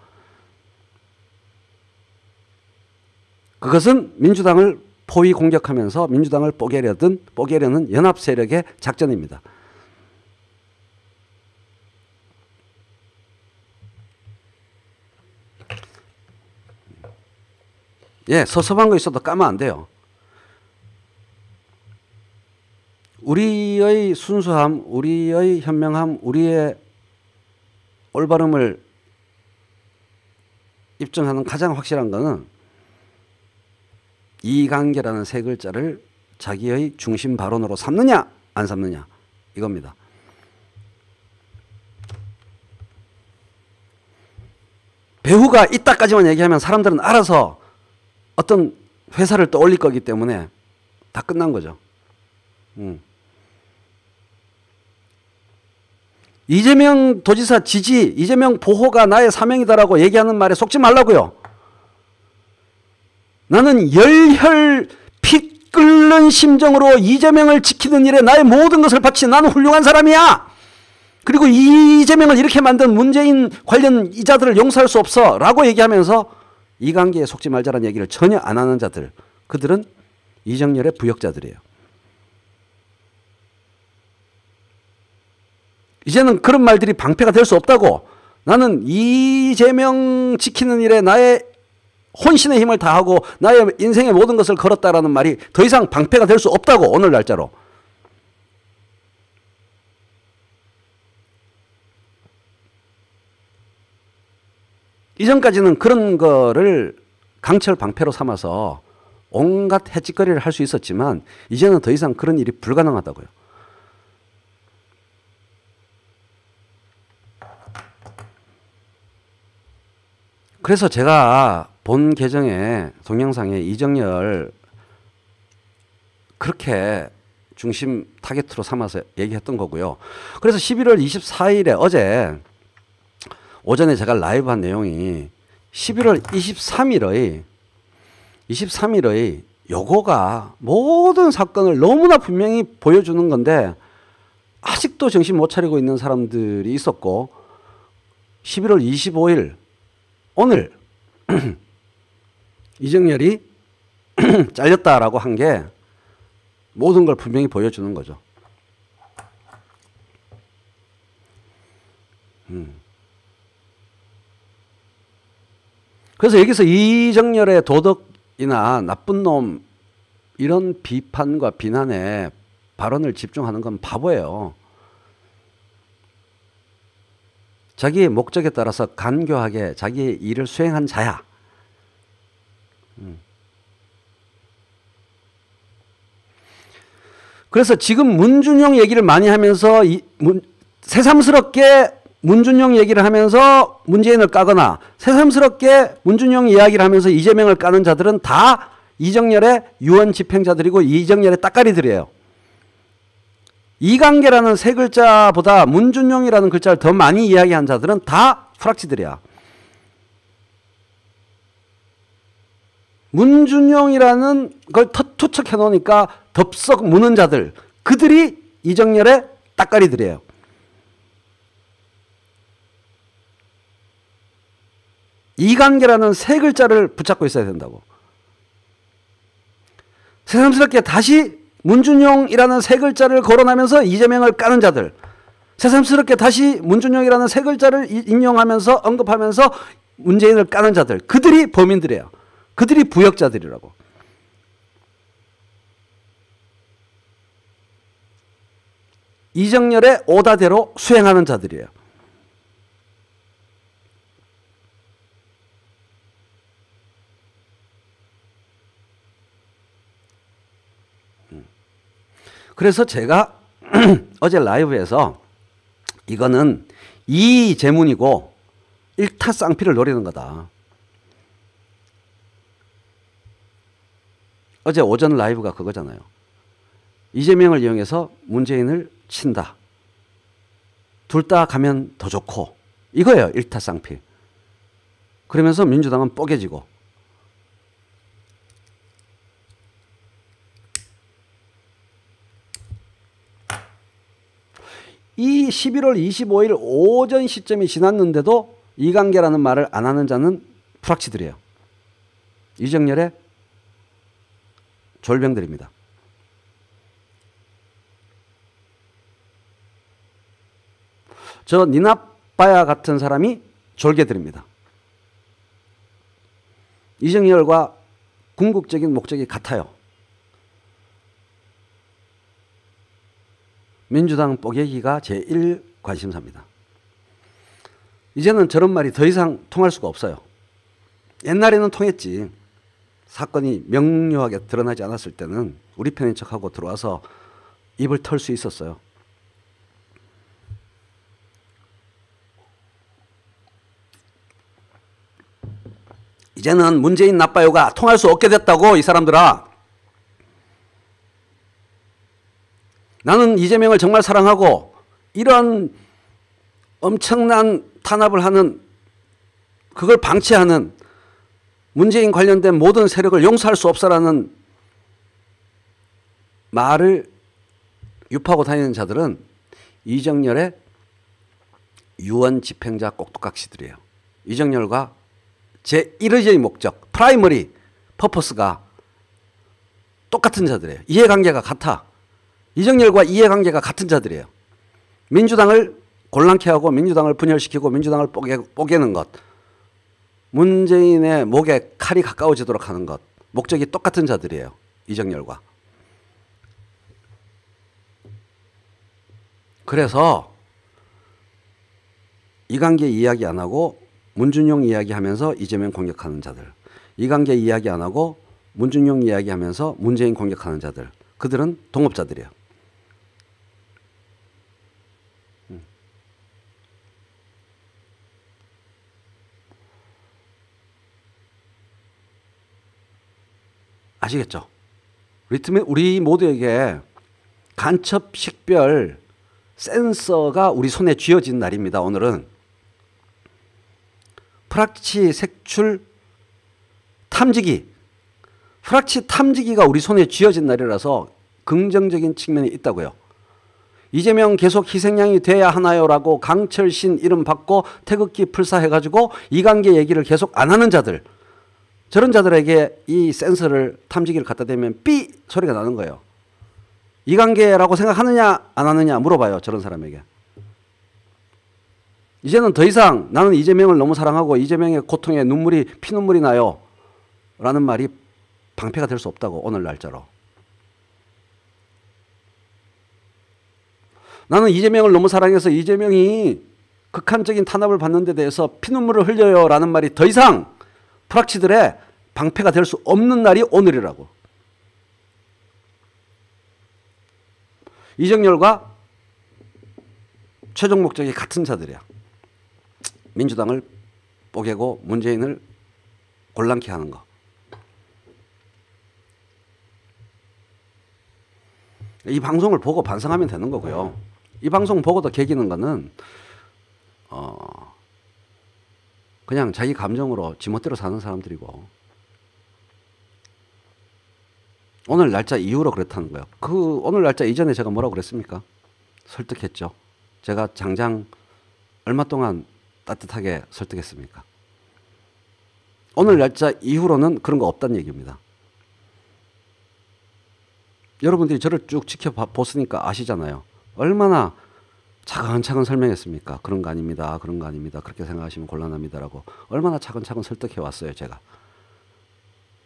S1: 그것은 민주당을 포위 공격하면서 민주당을 뽀개려는 연합 세력의 작전입니다. 예, 섭섭한 거 있어도 까면 안 돼요. 우리의 순수함, 우리의 현명함, 우리의 올바름을 입증하는 가장 확실한 것은 이관계라는 세 글자를 자기의 중심 발언으로 삼느냐 안 삼느냐 이겁니다. 배후가 있다까지만 얘기하면 사람들은 알아서 어떤 회사를 떠올릴 거기 때문에 다 끝난 거죠. 이재명 도지사 지지, 이재명 보호가 나의 사명이다라고 얘기하는 말에 속지 말라고요. 나는 열혈 피 끓는 심정으로 이재명을 지키는 일에 나의 모든 것을 바치 나는 훌륭한 사람이야. 그리고 이재명을 이렇게 만든 문재인 관련 이자들을 용서할 수 없어 라고 얘기하면서 이관계에 속지 말자라는 얘기를 전혀 안 하는 자들, 그들은 이정열의 부역자들이에요. 이제는 그런 말들이 방패가 될 수 없다고. 나는 이재명 지키는 일에 나의 혼신의 힘을 다하고 나의 인생의 모든 것을 걸었다라는 말이 더 이상 방패가 될 수 없다고. 오늘 날짜로. 이전까지는 그런 거를 강철 방패로 삼아서 온갖 해짓거리를 할 수 있었지만 이제는 더 이상 그런 일이 불가능하다고요. 그래서 제가 본 계정에 동영상에 이정열 그렇게 중심 타겟으로 삼아서 얘기했던 거고요. 그래서 11월 24일에 어제 오전에 제가 라이브 한 내용이 11월 23일의 요거가 모든 사건을 너무나 분명히 보여주는 건데 아직도 정신 못 차리고 있는 사람들이 있었고 11월 25일 오늘 이정열이 잘렸다라고 한 게 모든 걸 분명히 보여주는 거죠. 그래서 여기서 이정열의 도덕이나 나쁜 놈 이런 비판과 비난에 발언을 집중하는 건 바보예요. 자기의 목적에 따라서 간교하게 자기의 일을 수행한 자야. 그래서 지금 문준용 얘기를 많이 하면서 새삼스럽게 문준용 얘기를 하면서 문재인을 까거나 새삼스럽게 문준용 이야기를 하면서 이재명을 까는 자들은 다 이정열의 유언 집행자들이고 이정열의 따까리들이에요. 이관계라는 세 글자보다 문준용이라는 글자를 더 많이 이야기한 자들은 다 프락치들이야. 문준용이라는 걸 투척해 놓으니까 덥석 무는 자들, 그들이 이정열의 따까리들이에요. 이관계라는 세 글자를 붙잡고 있어야 된다고. 새삼스럽게 다시 문준용이라는 세 글자를 거론하면서 이재명을 까는 자들, 새삼스럽게 다시 문준용이라는 세 글자를 인용하면서 언급하면서 문재인을 까는 자들, 그들이 범인들이에요. 그들이 부역자들이라고. 이정열의 오다대로 수행하는 자들이에요. 그래서 제가 어제 라이브에서 이거는 이재문이고 일타쌍피를 노리는 거다. 어제 오전 라이브가 그거잖아요. 이재명을 이용해서 문재인을 친다. 둘 다 가면 더 좋고. 이거예요. 일타쌍피. 그러면서 민주당은 뽀개지고. 이 11월 25일 오전 시점이 지났는데도 이관계라는 말을 안 하는 자는 프락치들이에요. 이정열의 졸병들입니다. 저 니나빠야 같은 사람이 졸개들입니다. 이정열과 궁극적인 목적이 같아요. 민주당 뽀개기가 제1 관심사입니다. 이제는 저런 말이 더 이상 통할 수가 없어요. 옛날에는 통했지. 사건이 명료하게 드러나지 않았을 때는 우리 편인 척하고 들어와서 입을 털 수 있었어요. 이제는 문재인 나빠요가 통할 수 없게 됐다고. 이 사람들아. 나는 이재명을 정말 사랑하고 이런 엄청난 탄압을 하는, 그걸 방치하는 문재인 관련된 모든 세력을 용서할 수 없어라는 말을 유포하고 다니는 자들은 이정열의 유언 집행자 꼭두각시들이에요. 이정열과 제1의제의 목적, 프라이머리 퍼포스가 똑같은 자들이에요. 이해관계가 같아. 이정열과 이해관계가 같은 자들이에요. 민주당을 곤란케 하고 민주당을 분열시키고 민주당을 뽀개는 것, 문재인의 목에 칼이 가까워지도록 하는 것, 목적이 똑같은 자들이에요. 이정열과. 그래서 이관계 이야기 안 하고 문준용 이야기하면서 이재명 공격하는 자들. 이관계 이야기 안 하고 문준용 이야기하면서 문재인 공격하는 자들. 그들은 동업자들이에요. 아시겠죠? 우리 모두에게 간첩 식별 센서가 우리 손에 쥐어진 날입니다. 오늘은 프락치 색출 탐지기, 프락치 탐지기가 우리 손에 쥐어진 날이라서 긍정적인 측면이 있다고요. 이재명 계속 희생양이 돼야 하나요라고 강철신 이름 받고 태극기 풀사해가지고 이관계 얘기를 계속 안 하는 자들, 저런 자들에게 이 센서를 탐지기를 갖다 대면 삐 소리가 나는 거예요. 이관계라고 생각하느냐 안 하느냐 물어봐요. 저런 사람에게. 이제는 더 이상 나는 이재명을 너무 사랑하고 이재명의 고통에 피눈물이 나요 라는 말이 방패가 될 수 없다고. 오늘 날짜로. 나는 이재명을 너무 사랑해서 이재명이 극한적인 탄압을 받는 데 대해서 피눈물을 흘려요 라는 말이 더 이상 프락치들의 방패가 될 수 없는 날이 오늘이라고. 이정열과 최종 목적이 같은 자들이야. 민주당을 뽀개고 문재인을 곤란케 하는 거. 이 방송을 보고 반성하면 되는 거고요. 이 방송 보고도 개기는 거는 그냥 자기 감정으로 지멋대로 사는 사람들이고, 오늘 날짜 이후로 그렇다는 거예요. 오늘 날짜 이전에 제가 뭐라고 그랬습니까? 설득했죠. 제가 장장 얼마 동안 따뜻하게 설득했습니까? 오늘 날짜 이후로는 그런 거 없다는 얘기입니다. 여러분들이 저를 쭉 지켜보시니까 아시잖아요. 얼마나 차근차근 설명했습니까? 그런 거 아닙니다. 그런 거 아닙니다. 그렇게 생각하시면 곤란합니다라고 얼마나 차근차근 설득해 왔어요, 제가.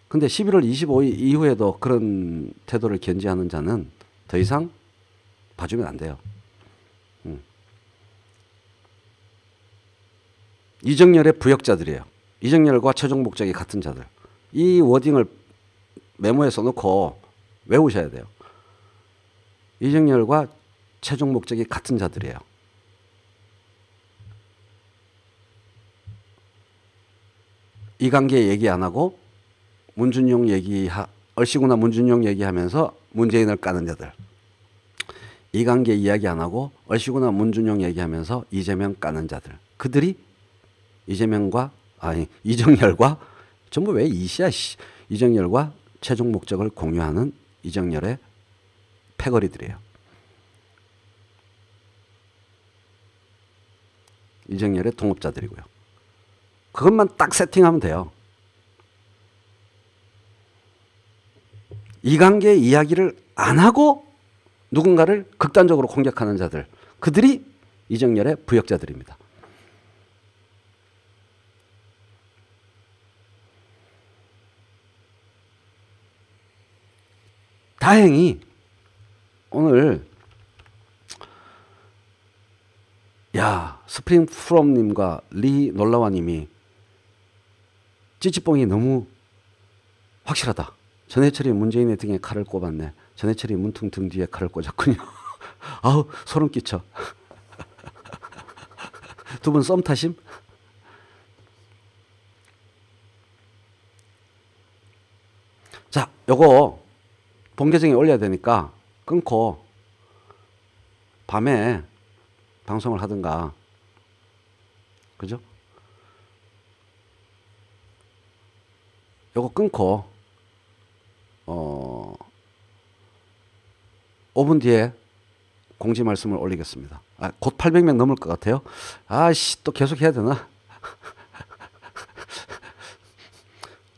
S1: 근데 11월 25일 이후에도 그런 태도를 견지하는 자는 더 이상 봐주면 안 돼요. 이정열의 부역자들이에요. 이정열과 최종 목적이 같은 자들. 이 워딩을 메모에 써놓고 외우셔야 돼요. 이정열과 최종 목적이 같은 자들이에요. 이관계 얘기 안 하고 문준용 얼씨구나 문준용 얘기하면서 문재인을 까는 자들. 이관계 이야기 안 하고 얼씨구나 문준용 얘기하면서 이재명 까는 자들. 그들이 이정열과 전부 왜 이시야 이정열과 최종 목적을 공유하는 이정열의 패거리들이에요. 이정열의 동업자들이고요. 그것만 딱 세팅하면 돼요. 이관계 이야기를 안 하고 누군가를 극단적으로 공격하는 자들, 그들이 이정열의 부역자들입니다. 다행히 오늘 스프링 프롬님과 리 놀라와님이 찌찌뽕이 너무 확실하다. 전해철이 문재인의 등에 칼을 꼽았네. 전해철이 문퉁 등 뒤에 칼을 꽂았군요. 아우 소름 끼쳐. 두 분 썸 타심? 자, 요거 본 계정에 올려야 되니까 끊고 밤에 방송을 하든가, 그죠? 요거 끊고 5분 뒤에 공지 말씀을 올리겠습니다. 곧 800명 넘을 것 같아요. 또 계속 해야 되나?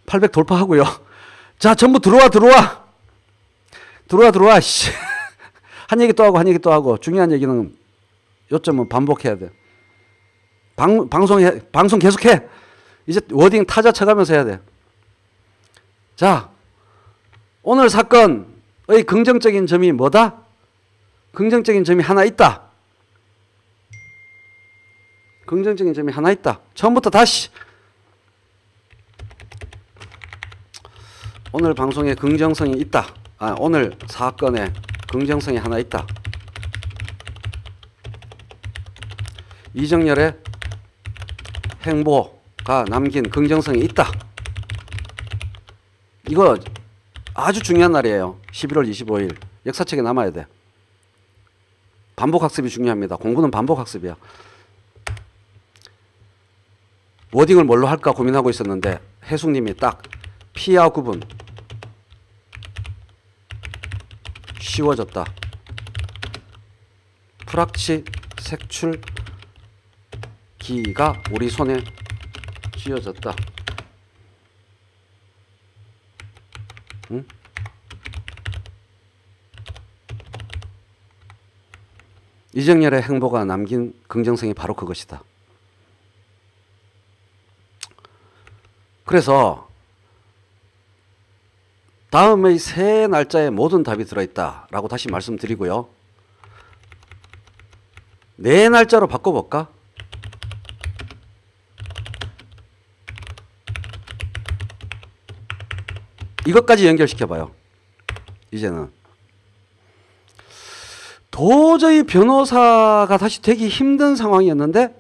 S1: 800 돌파하고요. 자, 전부 들어와. 씨. 한 얘기 또 하고 중요한 얘기는 요점은 반복해야 돼. 방송 계속해. 이제 워딩 타자 쳐가면서 해야 돼. 자, 오늘 사건의 긍정적인 점이 뭐다? 긍정적인 점이 하나 있다. 긍정적인 점이 하나 있다. 처음부터 다시 오늘 방송에 긍정성이 있다. 오늘 사건에 긍정성이 하나 있다. 이정열의 행보가 남긴 긍정성이 있다. 이거 아주 중요한 날이에요. 11월 25일. 역사책에 남아야 돼. 반복학습이 중요합니다. 공부는 반복학습이야. 워딩을 뭘로 할까 고민하고 있었는데 해숙님이 딱 피와 구분 쉬워졌다. 프락치 색출기가 우리 손에 쥐어졌다. 응? 이정열의 행보가 남긴 긍정성이 바로 그것이다. 그래서 다음의 세 날짜에 모든 답이 들어있다라고 다시 말씀드리고요. 네 날짜로 바꿔볼까? 이것까지 연결시켜봐요. 이제는 도저히 변호사가 다시 되기 힘든 상황이었는데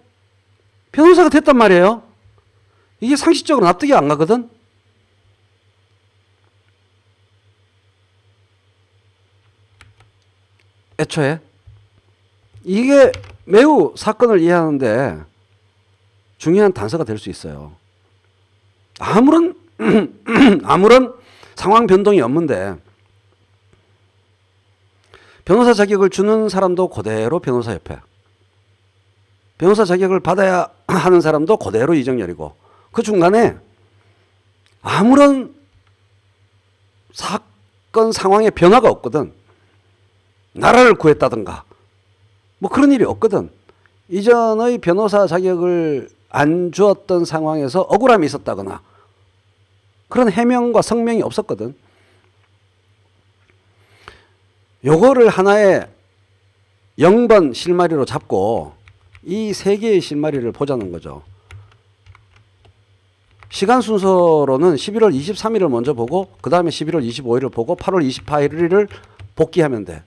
S1: 변호사가 됐단 말이에요. 이게 상식적으로 납득이 안 가거든. 애초에 이게 매우 사건을 이해하는데 중요한 단서가 될 수 있어요. 아무런 상황 변동이 없는데 변호사 자격을 주는 사람도 그대로 변호사협회, 변호사 자격을 받아야 하는 사람도 그대로 이정열이고, 그 중간에 아무런 사건 상황의 변화가 없거든. 나라를 구했다든가 뭐 그런 일이 없거든. 이전의 변호사 자격을 안 주었던 상황에서 억울함이 있었다거나 그런 해명과 성명이 없었거든. 요거를 하나의 0번 실마리로 잡고 이 세 개의 실마리를 보자는 거죠. 시간 순서로는 11월 23일을 먼저 보고 그 다음에 11월 25일을 보고 8월 28일을 복귀하면 돼.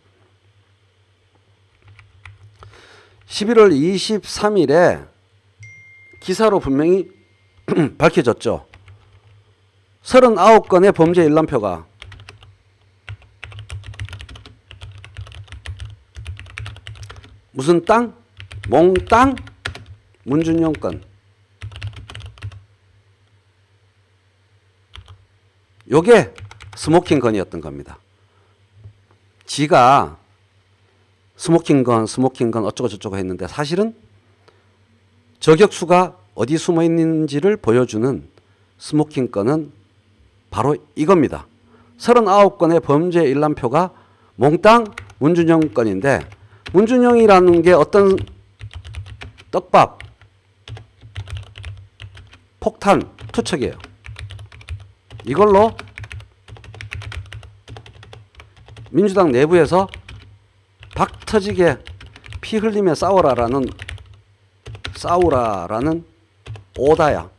S1: 11월 23일에 기사로 분명히 밝혀졌죠. 39건의 범죄 일람표가 무슨 땅? 몽땅? 문준용 건. 요게 스모킹 건이었던 겁니다. 지가 스모킹 건 어쩌고 저쩌고 했는데 사실은 저격수가 어디 숨어 있는지를 보여주는 스모킹 건은 바로 이겁니다. 39건의 범죄 일람표가 몽땅 문준용 건인데, 문준용이라는 게 어떤 떡밥, 폭탄, 투척이에요. 이걸로 민주당 내부에서 박 터지게 피 흘리며 싸우라라는 오다야.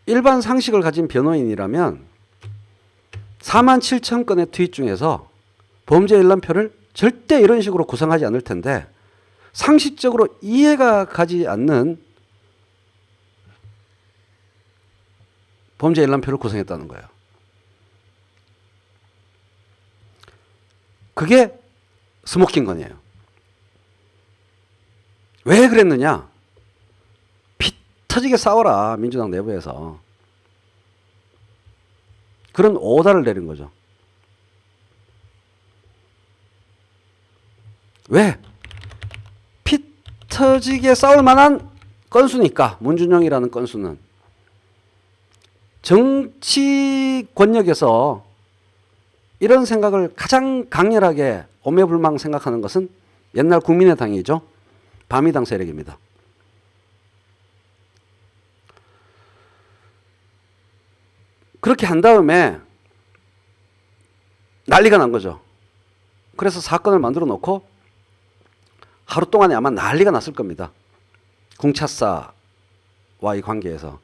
S1: 일반 상식을 가진 변호인이라면 47,000건의 트윗 중에서 범죄 일람표를 절대 이런 식으로 구성하지 않을 텐데 상식적으로 이해가 가지 않는 범죄 일람표를 구성했다는 거예요. 그게 스모킹 건이에요. 왜 그랬느냐? 피 터지게 싸워라, 민주당 내부에서. 그런 오다를 내린 거죠. 왜? 피 터지게 싸울 만한 건수니까. 문준용이라는 건수는 정치 권력에서 이런 생각을 가장 강렬하게 오매불망 생각하는 것은 옛날 국민의당이죠. 바미당 세력입니다. 그렇게 한 다음에 난리가 난 거죠. 그래서 사건을 만들어 놓고 하루 동안에 아마 난리가 났을 겁니다. 궁차사와의 관계에서.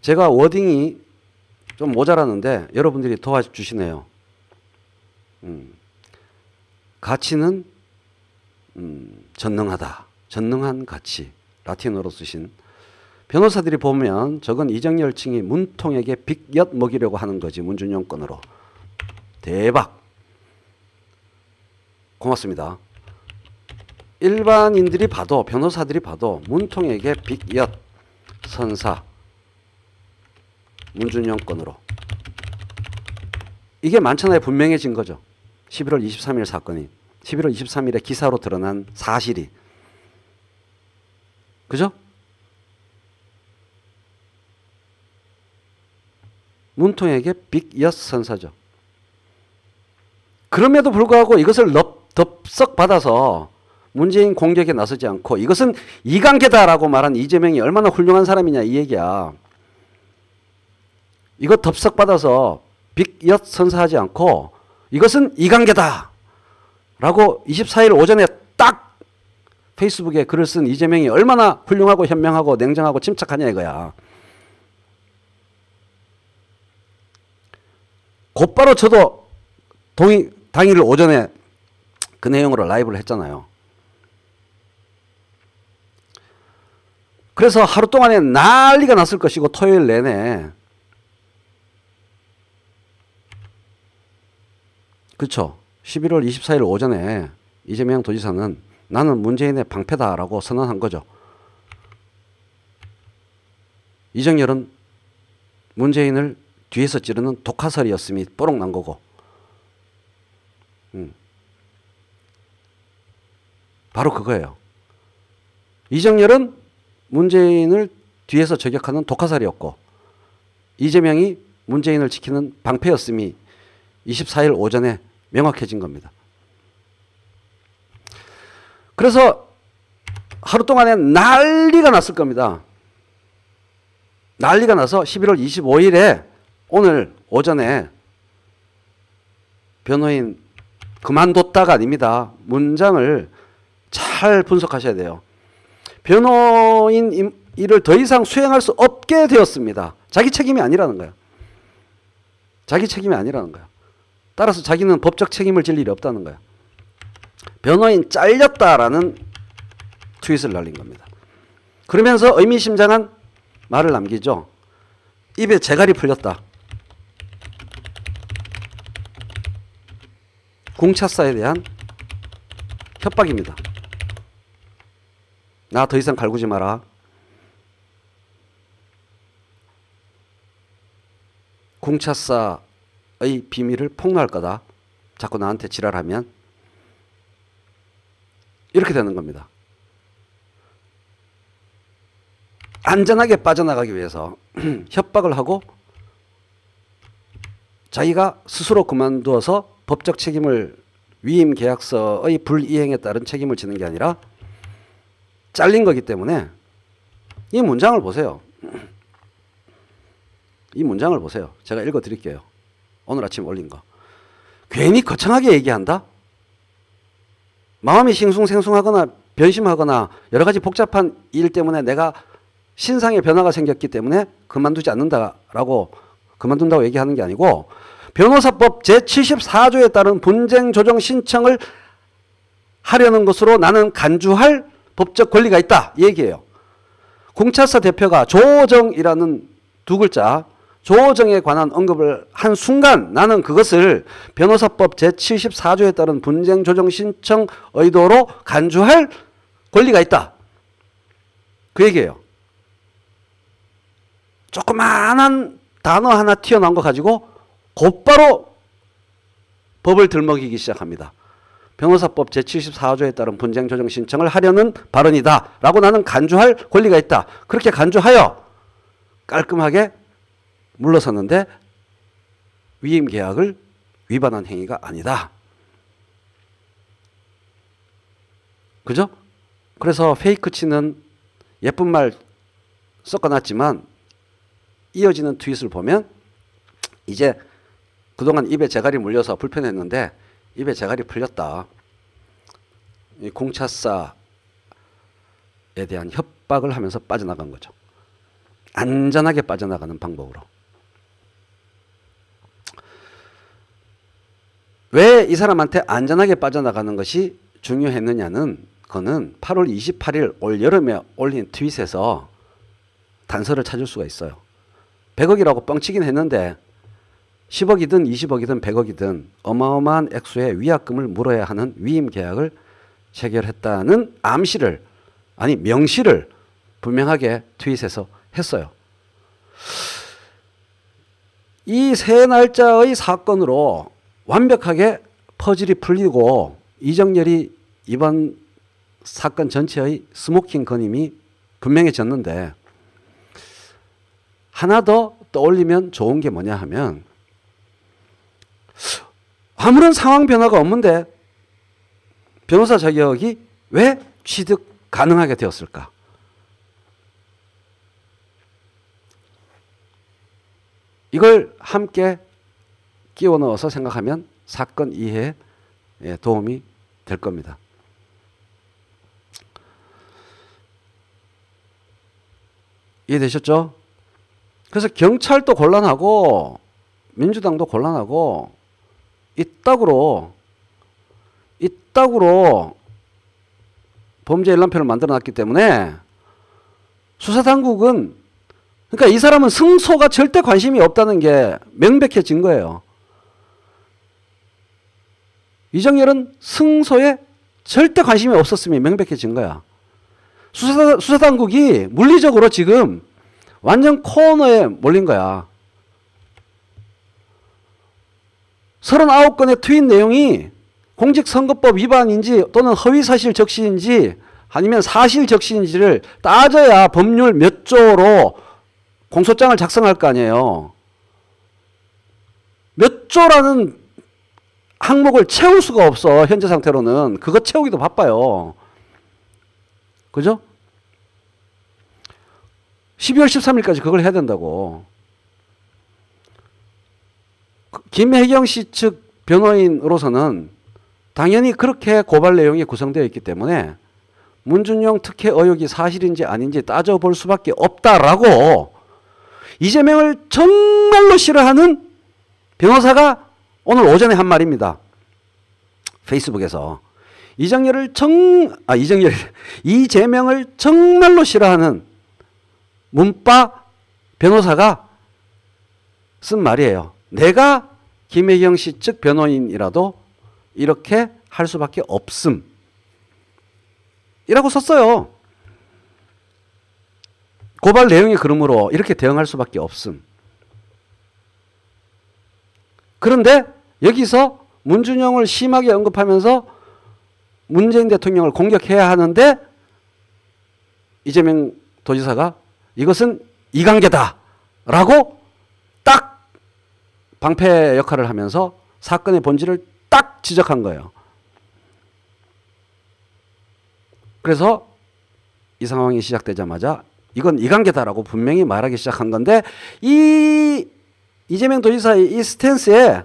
S1: 제가 워딩이 좀 모자라는데 여러분들이 도와주시네요. 가치는 전능하다. 전능한 가치. 라틴어로 쓰신. 변호사들이 보면 저건 이정열 층이 문통에게 빅엿 먹이려고 하는 거지. 문준용 건으로. 대박. 고맙습니다. 일반인들이 봐도 변호사들이 봐도 문통에게 빅엿 선사 문준용 건으로. 이게 만천하에 분명해진 거죠. 11월 23일 사건이. 11월 23일에 기사로 드러난 사실이. 그죠? 문통에게 빅엿 선사죠. 그럼에도 불구하고 이것을 덥석 받아서 문재인 공격에 나서지 않고 이것은 이관계다라고 말한 이재명이 얼마나 훌륭한 사람이냐 이 얘기야. 이거 덥석 받아서 빅엿 선사하지 않고 이것은 이관계다 라고 24일 오전에 딱 페이스북에 글을 쓴 이재명이 얼마나 훌륭하고 현명하고 냉정하고 침착하냐 이거야. 곧바로 저도 당일 오전에 그 내용으로 라이브를 했잖아요. 그래서 하루 동안에 난리가 났을 것이고 토요일 내내. 그렇죠. 11월 24일 오전에 이재명 도지사는 나는 문재인의 방패다라고 선언한 거죠. 이정열은 문재인을 뒤에서 찌르는 독화살이었음이 뽀록 난 거고. 바로 그거예요. 이정열은 문재인을 뒤에서 저격하는 독화살이었고 이재명이 문재인을 지키는 방패였음이 24일 오전에 명확해진 겁니다. 그래서 하루 동안에 난리가 났을 겁니다. 난리가 나서 11월 25일에 오늘 오전에 변호인 그만뒀다가 아닙니다. 문장을 잘 분석하셔야 돼요. 변호인 일을 더 이상 수행할 수 없게 되었습니다. 자기 책임이 아니라는 거예요. 자기 책임이 아니라는 거예요. 따라서 자기는 법적 책임을 질 일이 없다는 거예요. 변호인 잘렸다라는 트윗을 날린 겁니다. 그러면서 의미심장한 말을 남기죠. 입에 재갈이 풀렸다. 궁차사에 대한 협박입니다. 나 더 이상 갈구지 마라. 궁차사의 비밀을 폭로할 거다. 자꾸 나한테 지랄하면. 이렇게 되는 겁니다. 안전하게 빠져나가기 위해서 협박을 하고 자기가 스스로 그만두어서 법적 책임을 위임 계약서의 불이행에 따른 책임을 지는 게 아니라 잘린 거기 때문에 이 문장을 보세요. 이 문장을 보세요. 제가 읽어 드릴게요. 오늘 아침 올린 거. 괜히 거창하게 얘기한다? 마음이 싱숭생숭하거나 변심하거나 여러 가지 복잡한 일 때문에 내가 신상의 변화가 생겼기 때문에 그만두지 않는다라고 그만둔다고 얘기하는 게 아니고 변호사법 제74조에 따른 분쟁 조정 신청을 하려는 것으로 나는 간주할 법적 권리가 있다. 이 얘기예요. 궁차사 대표가 조정이라는 두 글자 조정에 관한 언급을 한 순간 나는 그것을 변호사법 제74조에 따른 분쟁 조정 신청 의도로 간주할 권리가 있다. 그 얘기예요. 조그마한 단어 하나 튀어나온 거 가지고 곧바로 법을 들먹이기 시작합니다. 변호사법 제74조에 따른 분쟁 조정 신청을 하려는 발언이다 라고 나는 간주할 권리가 있다. 그렇게 간주하여 깔끔하게 물러섰는데 위임 계약을 위반한 행위가 아니다. 그죠? 그래서 페이크 치는 예쁜 말 섞어놨지만 이어지는 트윗을 보면 이제 그동안 입에 재갈이 물려서 불편했는데 입에 재갈이 풀렸다. 이 공차사에 대한 협박을 하면서 빠져나간 거죠. 안전하게 빠져나가는 방법으로. 왜 이 사람한테 안전하게 빠져나가는 것이 중요했느냐는 그거는 8월 28일 올 여름에 올린 트윗에서 단서를 찾을 수가 있어요. 100억이라고 뻥치긴 했는데 10억이든 20억이든 100억이든 어마어마한 액수의 위약금을 물어야 하는 위임 계약을 체결했다는 암시를, 아니 명시를 분명하게 트윗에서 했어요. 이 세 날짜의 사건으로 완벽하게 퍼즐이 풀리고 이정열이 이번 사건 전체의 스모킹 건임이 분명해졌는데, 하나 더 떠올리면 좋은 게 뭐냐 하면, 아무런 상황 변화가 없는데 변호사 자격이 왜 취득 가능하게 되었을까? 이걸 함께 끼워 넣어서 생각하면 사건 이해에 도움이 될 겁니다. 이해되셨죠? 그래서 경찰도 곤란하고 민주당도 곤란하고 이따구로 범죄 일람표를 만들어놨기 때문에 수사당국은, 그러니까 이 사람은 승소가 절대 관심이 없다는 게 명백해진 거예요. 이정열은 승소에 절대 관심이 없었음이 명백해진 거야. 수사당국이 물리적으로 지금 완전 코너에 몰린 거야. 39건의 트윗 내용이 공직선거법 위반인지 또는 허위사실 적시인지 아니면 사실 적시인지를 따져야 법률 몇 조로 공소장을 작성할 거 아니에요. 몇 조라는 항목을 채울 수가 없어. 현재 상태로는. 그거 채우기도 바빠요. 그죠? 12월 13일까지 그걸 해야 된다고. 김혜경 씨 측 변호인으로서는 당연히 그렇게 고발 내용이 구성되어 있기 때문에 문준용 특혜 의혹이 사실인지 아닌지 따져볼 수밖에 없다라고 이재명을 정말로 싫어하는 변호사가 오늘 오전에 한 말입니다. 페이스북에서. 이재명을 정말로 싫어하는 문바 변호사가 쓴 말이에요. 내가 김혜경 씨 측 변호인이라도 이렇게 할 수밖에 없음. 이라고 썼어요. 고발 내용이 그러므로 이렇게 대응할 수밖에 없음. 그런데 여기서 문준용을 심하게 언급하면서 문재인 대통령을 공격해야 하는데 이재명 도지사가 이것은 이관계다 라고 딱 방패 역할을 하면서 사건의 본질을 딱 지적한 거예요. 그래서 이 상황이 시작되자마자 이건 이관계다라고 분명히 말하기 시작한 건데, 이 이재명 도지사의 이 스탠스에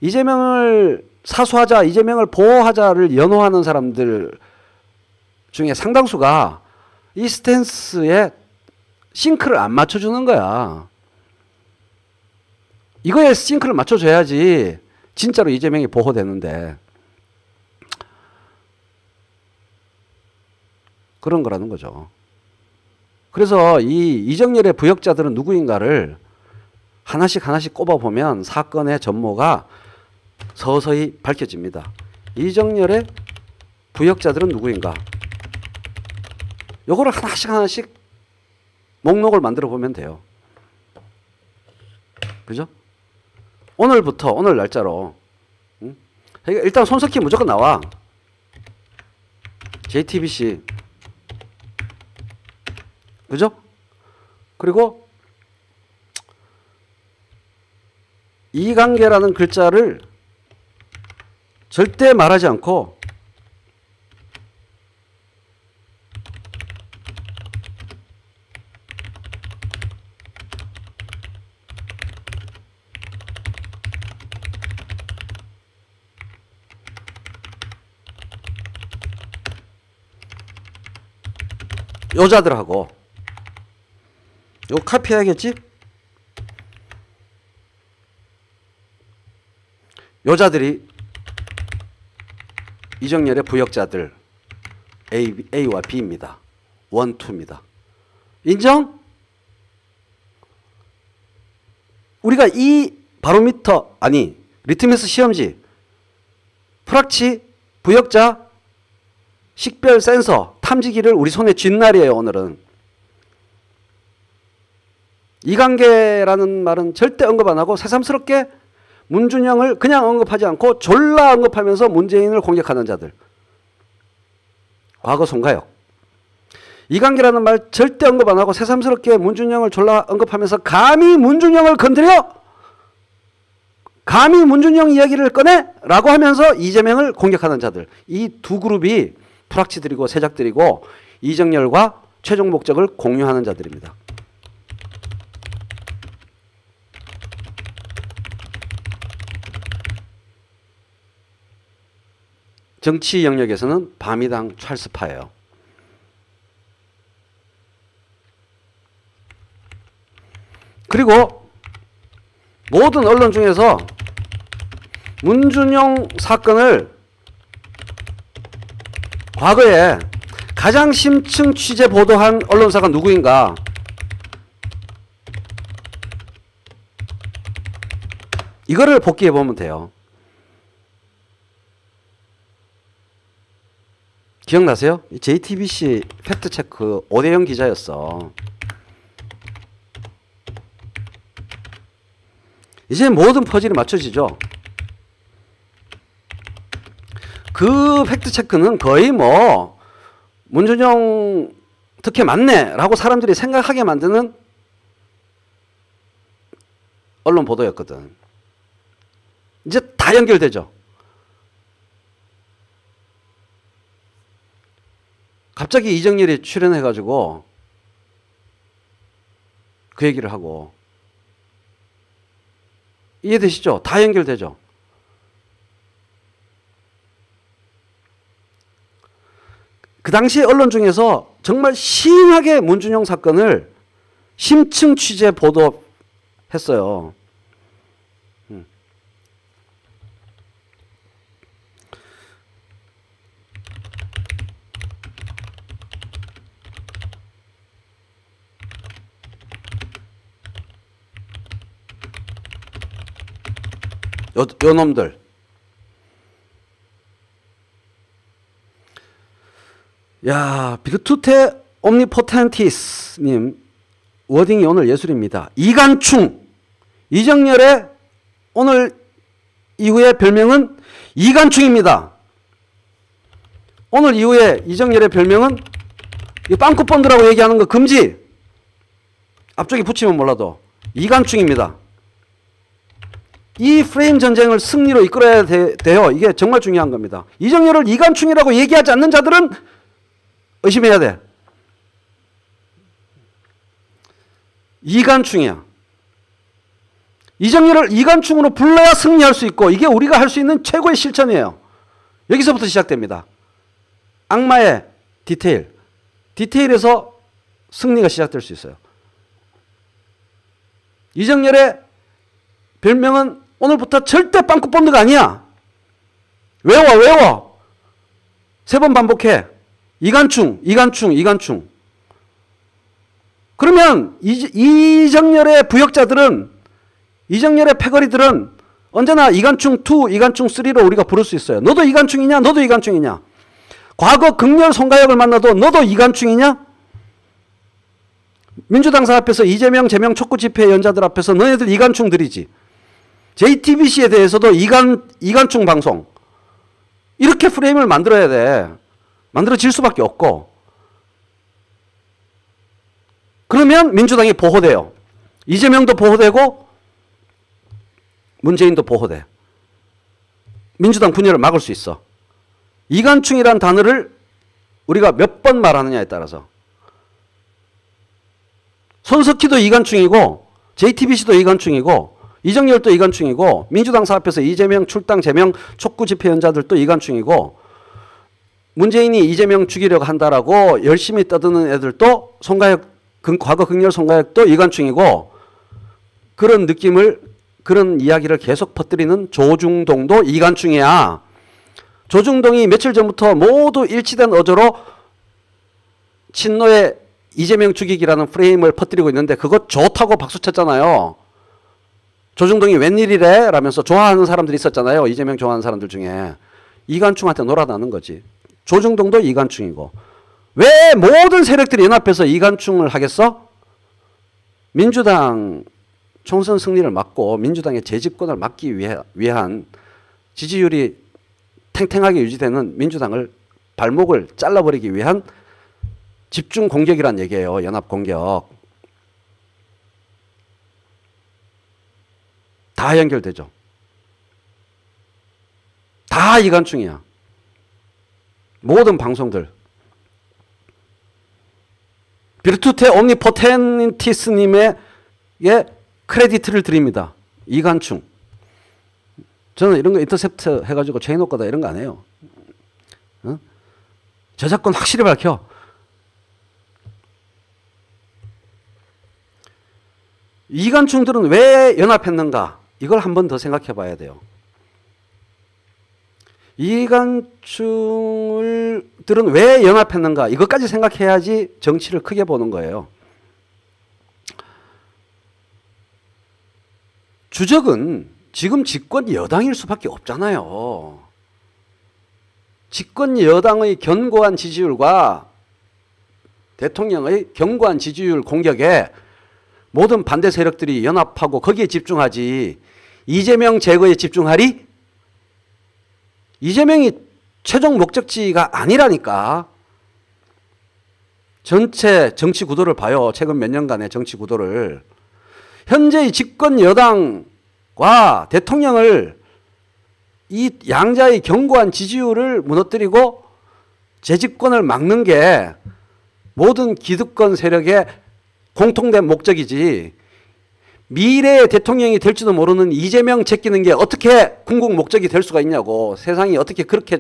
S1: 이재명을 사수하자, 이재명을 보호하자를 연호하는 사람들 중에 상당수가 이 스탠스에 싱크를 안 맞춰주는 거야. 이거에 싱크를 맞춰줘야지 진짜로 이재명이 보호되는데. 그런 거라는 거죠. 그래서 이 이정열의 부역자들은 누구인가를 하나씩 꼽아보면 사건의 전모가 서서히 밝혀집니다. 이정열의 부역자들은 누구인가? 요거를 하나씩 목록을 만들어 보면 돼요. 그죠? 오늘부터, 오늘 날짜로. 일단 손석희 무조건 나와. JTBC. 그죠? 그리고 이관계라는 글자를 절대 말하지 않고 여자들하고 이거 카피해야겠지? 여자들이 이정열의 부역자들 A와 B입니다. 1, 2입니다. 인정? 우리가 이 바로미터 아니 리트머스 시험지 프락치 부역자 식별 센서 탐지기를 우리 손에 쥔 날이에요. 오늘은. 이관계라는 말은 절대 언급 안 하고 새삼스럽게 문준영을 그냥 언급하지 않고 졸라 언급하면서 문재인을 공격하는 자들. 과거 송가혁. 이관계라는 말 절대 언급 안 하고 새삼스럽게 문준영을 졸라 언급하면서 감히 문준영을 건드려? 감히 문준영 이야기를 꺼내? 라고 하면서 이재명을 공격하는 자들. 이 두 그룹이 프락치들이고 세작들이고 이정열과 최종 목적을 공유하는 자들입니다. 정치 영역에서는 바미당 찰스파예요. 그리고 모든 언론 중에서 문준용 사건을 과거에 가장 심층 취재 보도한 언론사가 누구인가? 이거를 복기해 보면 돼요. 기억나세요? JTBC 팩트체크 오대영 기자였어. 이제 모든 퍼즐이 맞춰지죠. 그 팩트체크는 거의 뭐 문준용 특혜 맞네 라고 사람들이 생각하게 만드는 언론 보도였거든. 이제 다 연결되죠. 갑자기 이정열이 출연해가지고 그 얘기를 하고 이해되시죠? 다 연결되죠. 그 당시 언론 중에서 정말 심하게 문준용 사건을 심층 취재 보도했어요. 요 놈들. 야, 비르투테 옴니포텐티스님 워딩이 오늘 예술입니다. 이간충. 이정열의 오늘 이후의 별명은 이간충입니다. 오늘 이후에 이정열의 별명은 이 빵꾸본드라고 얘기하는 거 금지. 앞쪽에 붙이면 몰라도 이간충입니다. 이 프레임 전쟁을 승리로 이끌어야 돼요. 이게 정말 중요한 겁니다. 이정열을 이간충이라고 얘기하지 않는 자들은 의심해야 돼. 이간충이야. 이정열을 이간충으로 불러야 승리할 수 있고 이게 우리가 할 수 있는 최고의 실천이에요. 여기서부터 시작됩니다. 악마의 디테일. 디테일에서 승리가 시작될 수 있어요. 이정열의 별명은 오늘부터 절대 빵꾸본드가 아니야. 외워. 3번 반복해. 이간충. 그러면 이정열의 부역자들은, 이정열의 패거리들은 언제나 이간충 2, 이간충 3로 우리가 부를 수 있어요. 너도 이간충이냐? 너도 이간충이냐? 과거 극렬 송가혁을 만나도 너도 이간충이냐? 민주당사 앞에서 이재명, 재명 촉구 집회 연자들 앞에서 너네들 이간충들이지. JTBC에 대해서도 이간충 방송. 이렇게 프레임을 만들어야 돼. 만들어질 수밖에 없고. 그러면 민주당이 보호돼요. 이재명도 보호되고 문재인도 보호돼. 민주당 분열을 막을 수 있어. 이간충이란 단어를 우리가 몇 번 말하느냐에 따라서. 손석희도 이간충이고 JTBC도 이간충이고 이정열도 이간충이고 민주당사 앞에서 이재명, 출당, 재명, 촉구 집회 연자들도 이간충이고 문재인이 이재명 죽이려고 한다라고 열심히 떠드는 애들도 과거 극렬 송가혁도 이관충이고, 그런 느낌을, 그런 이야기를 계속 퍼뜨리는 조중동도 이관충이야. 조중동이 며칠 전부터 모두 일치된 어조로 친노의 이재명 죽이기라는 프레임을 퍼뜨리고 있는데 그거 좋다고 박수 쳤잖아요. 조중동이 웬일이래? 라면서 좋아하는 사람들이 있었잖아요. 이재명 좋아하는 사람들 중에. 이관충한테 놀아나는 거지. 조중동도 이관충이고. 왜 모든 세력들이 연합해서 이관충을 하겠어? 민주당 총선 승리를 막고 민주당의 재집권을 막기 위한 지지율이 탱탱하게 유지되는 민주당을 발목을 잘라버리기 위한 집중 공격이란 얘기예요. 연합 공격. 다 연결되죠. 다 이관충이야. 모든 방송들. 비르투테 옴니포텐티스님의 크레디트를 드립니다. 이관충. 저는 이런 거 인터셉트 해가지고 죄인옥 거다 이런 거 안 해요. 어? 저작권 확실히 밝혀. 이관충들은 왜 연합했는가? 이걸 한 번 더 생각해 봐야 돼요. 이관충들은 왜 연합했는가? 이것까지 생각해야지 정치를 크게 보는 거예요. 주적은 지금 집권 여당일 수밖에 없잖아요. 집권 여당의 견고한 지지율과 대통령의 견고한 지지율 공격에 모든 반대 세력들이 연합하고 거기에 집중하지, 이재명 제거에 집중하리? 이재명이 최종 목적지가 아니라니까. 전체 정치 구도를 봐요. 최근 몇 년간의 정치 구도를. 현재의 집권 여당과 대통령을, 이 양자의 견고한 지지율을 무너뜨리고 재집권을 막는 게 모든 기득권 세력의 공통된 목적이지, 미래의 대통령이 될지도 모르는 이재명 제끼는 게 어떻게 궁극 목적이 될 수가 있냐고. 세상이 어떻게 그렇게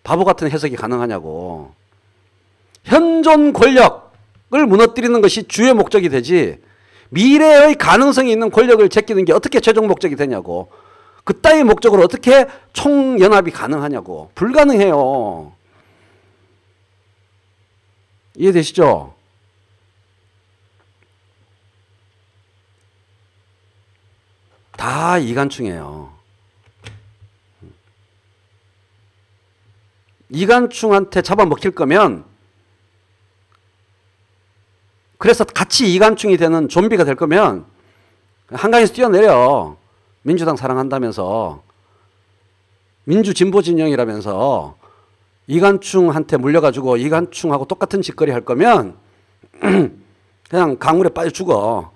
S1: 바보 같은 해석이 가능하냐고. 현존 권력을 무너뜨리는 것이 주요 목적이 되지, 미래의 가능성이 있는 권력을 제끼는 게 어떻게 최종 목적이 되냐고. 그따위 목적으로 어떻게 총연합이 가능하냐고. 불가능해요. 이해되시죠? 다 이관충이에요. 이관충한테 잡아먹힐 거면, 그래서 같이 이관충이 되는 좀비가 될 거면 한강에서 뛰어내려. 민주당 사랑한다면서, 민주 진보 진영이라면서 이관충한테 물려가지고 이관충하고 똑같은 짓거리 할 거면 그냥 강물에 빠져 죽어.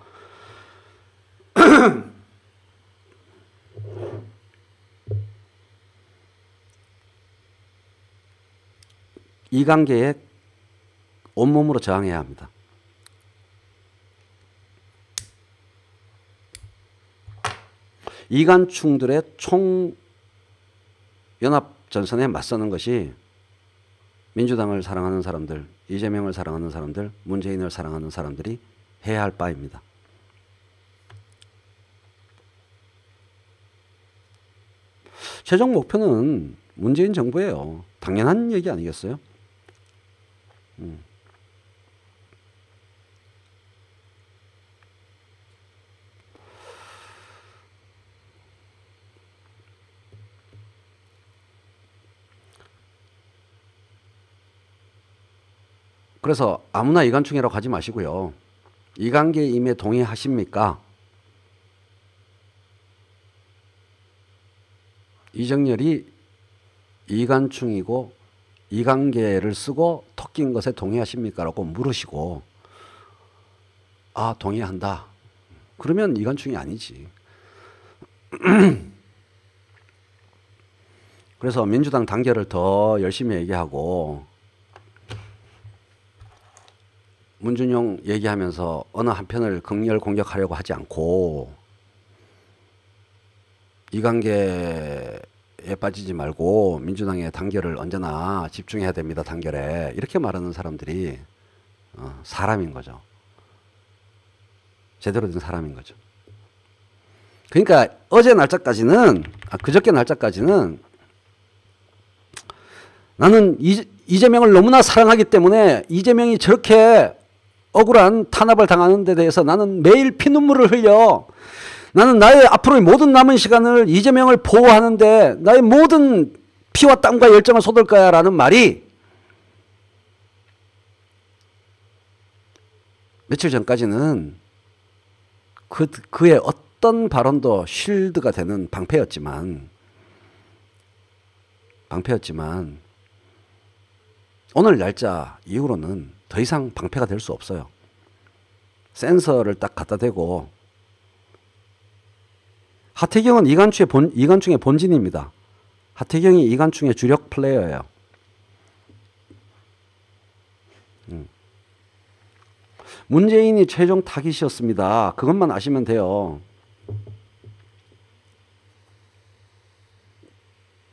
S1: 이관계에 온몸으로 저항해야 합니다. 이관충들의 총연합전선에 맞서는 것이 민주당을 사랑하는 사람들, 이재명을 사랑하는 사람들, 문재인을 사랑하는 사람들이 해야 할 바입니다. 최종 목표는 문재인 정부예요. 당연한 얘기 아니겠어요? 그래서 아무나 이관충이라고 하지 마시고요. 이관계 임에 동의하십니까? 이정열이 이관충이고 이관계를 쓰고 섞인 것에 동의하십니까? 라고 물으시고, 아, 동의한다. 그러면 이관충이 아니지. 그래서 민주당 단결을 더 열심히 얘기하고, 문준용 얘기하면서 어느 한편을 극렬 공격하려고 하지 않고, 이관계 빠지지 말고 민주당의 단결을 언제나 집중해야 됩니다. 단결에. 이렇게 말하는 사람들이 사람인 거죠. 제대로 된 사람인 거죠. 그러니까 어제 날짜까지는, 그저께 날짜까지는 나는 이재명을 너무나 사랑하기 때문에 이재명이 저렇게 억울한 탄압을 당하는 데 대해서 나는 매일 피눈물을 흘려. 나는 나의 앞으로의 모든 남은 시간을 이재명을 보호하는데 나의 모든 피와 땀과 열정을 쏟을 거야 라는 말이 며칠 전까지는 그의 어떤 발언도 쉴드가 되는 방패였지만 오늘 날짜 이후로는 더 이상 방패가 될 수 없어요. 센서를 딱 갖다 대고 하태경은 이간충의 본진입니다. 하태경이 이간충의 주력 플레이어예요. 문재인이 최종 타깃이었습니다. 그것만 아시면 돼요.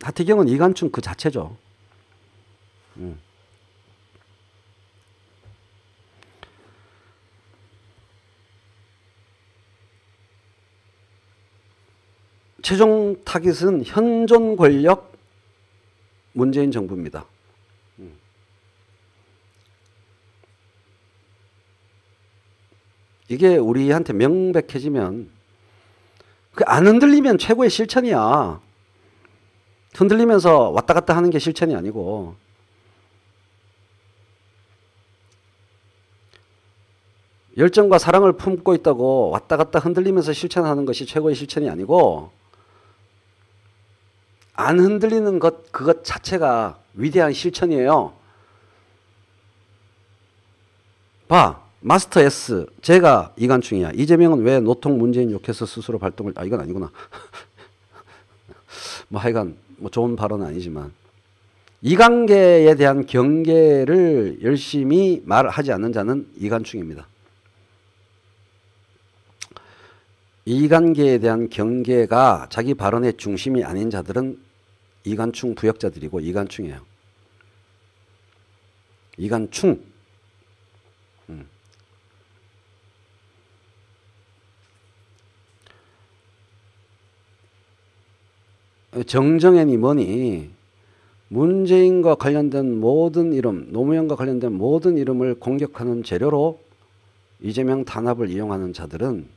S1: 하태경은 이간충 그 자체죠. 최종 타깃은 현존 권력 문재인 정부입니다. 이게 우리한테 명백해지면 안 흔들리면 최고의 실천이야. 흔들리면서 왔다 갔다 하는 게 실천이 아니고 열정과 사랑을 품고 있다고 왔다 갔다 흔들리면서 실천하는 것이 최고의 실천이 아니고 안 흔들리는 것 그것 자체가 위대한 실천이에요. 봐. 마스터 S. 제가 이간충이야. 이재명은 왜 노통 문재인 욕해서 스스로 발동을 이건 아니구나. 뭐 하여간 뭐 좋은 발언은 아니지만 이관계에 대한 경계를 열심히 말하지 않는 자는 이간충입니다. 이관계에 대한 경계가 자기 발언의 중심이 아닌 자들은 이간충 부역자들이고 이간충이에요. 이간충. 정정연이 뭐니 문재인과 관련된 모든 이름, 노무현과 관련된 모든 이름을 공격하는 재료로 이재명 탄압을 이용하는 자들은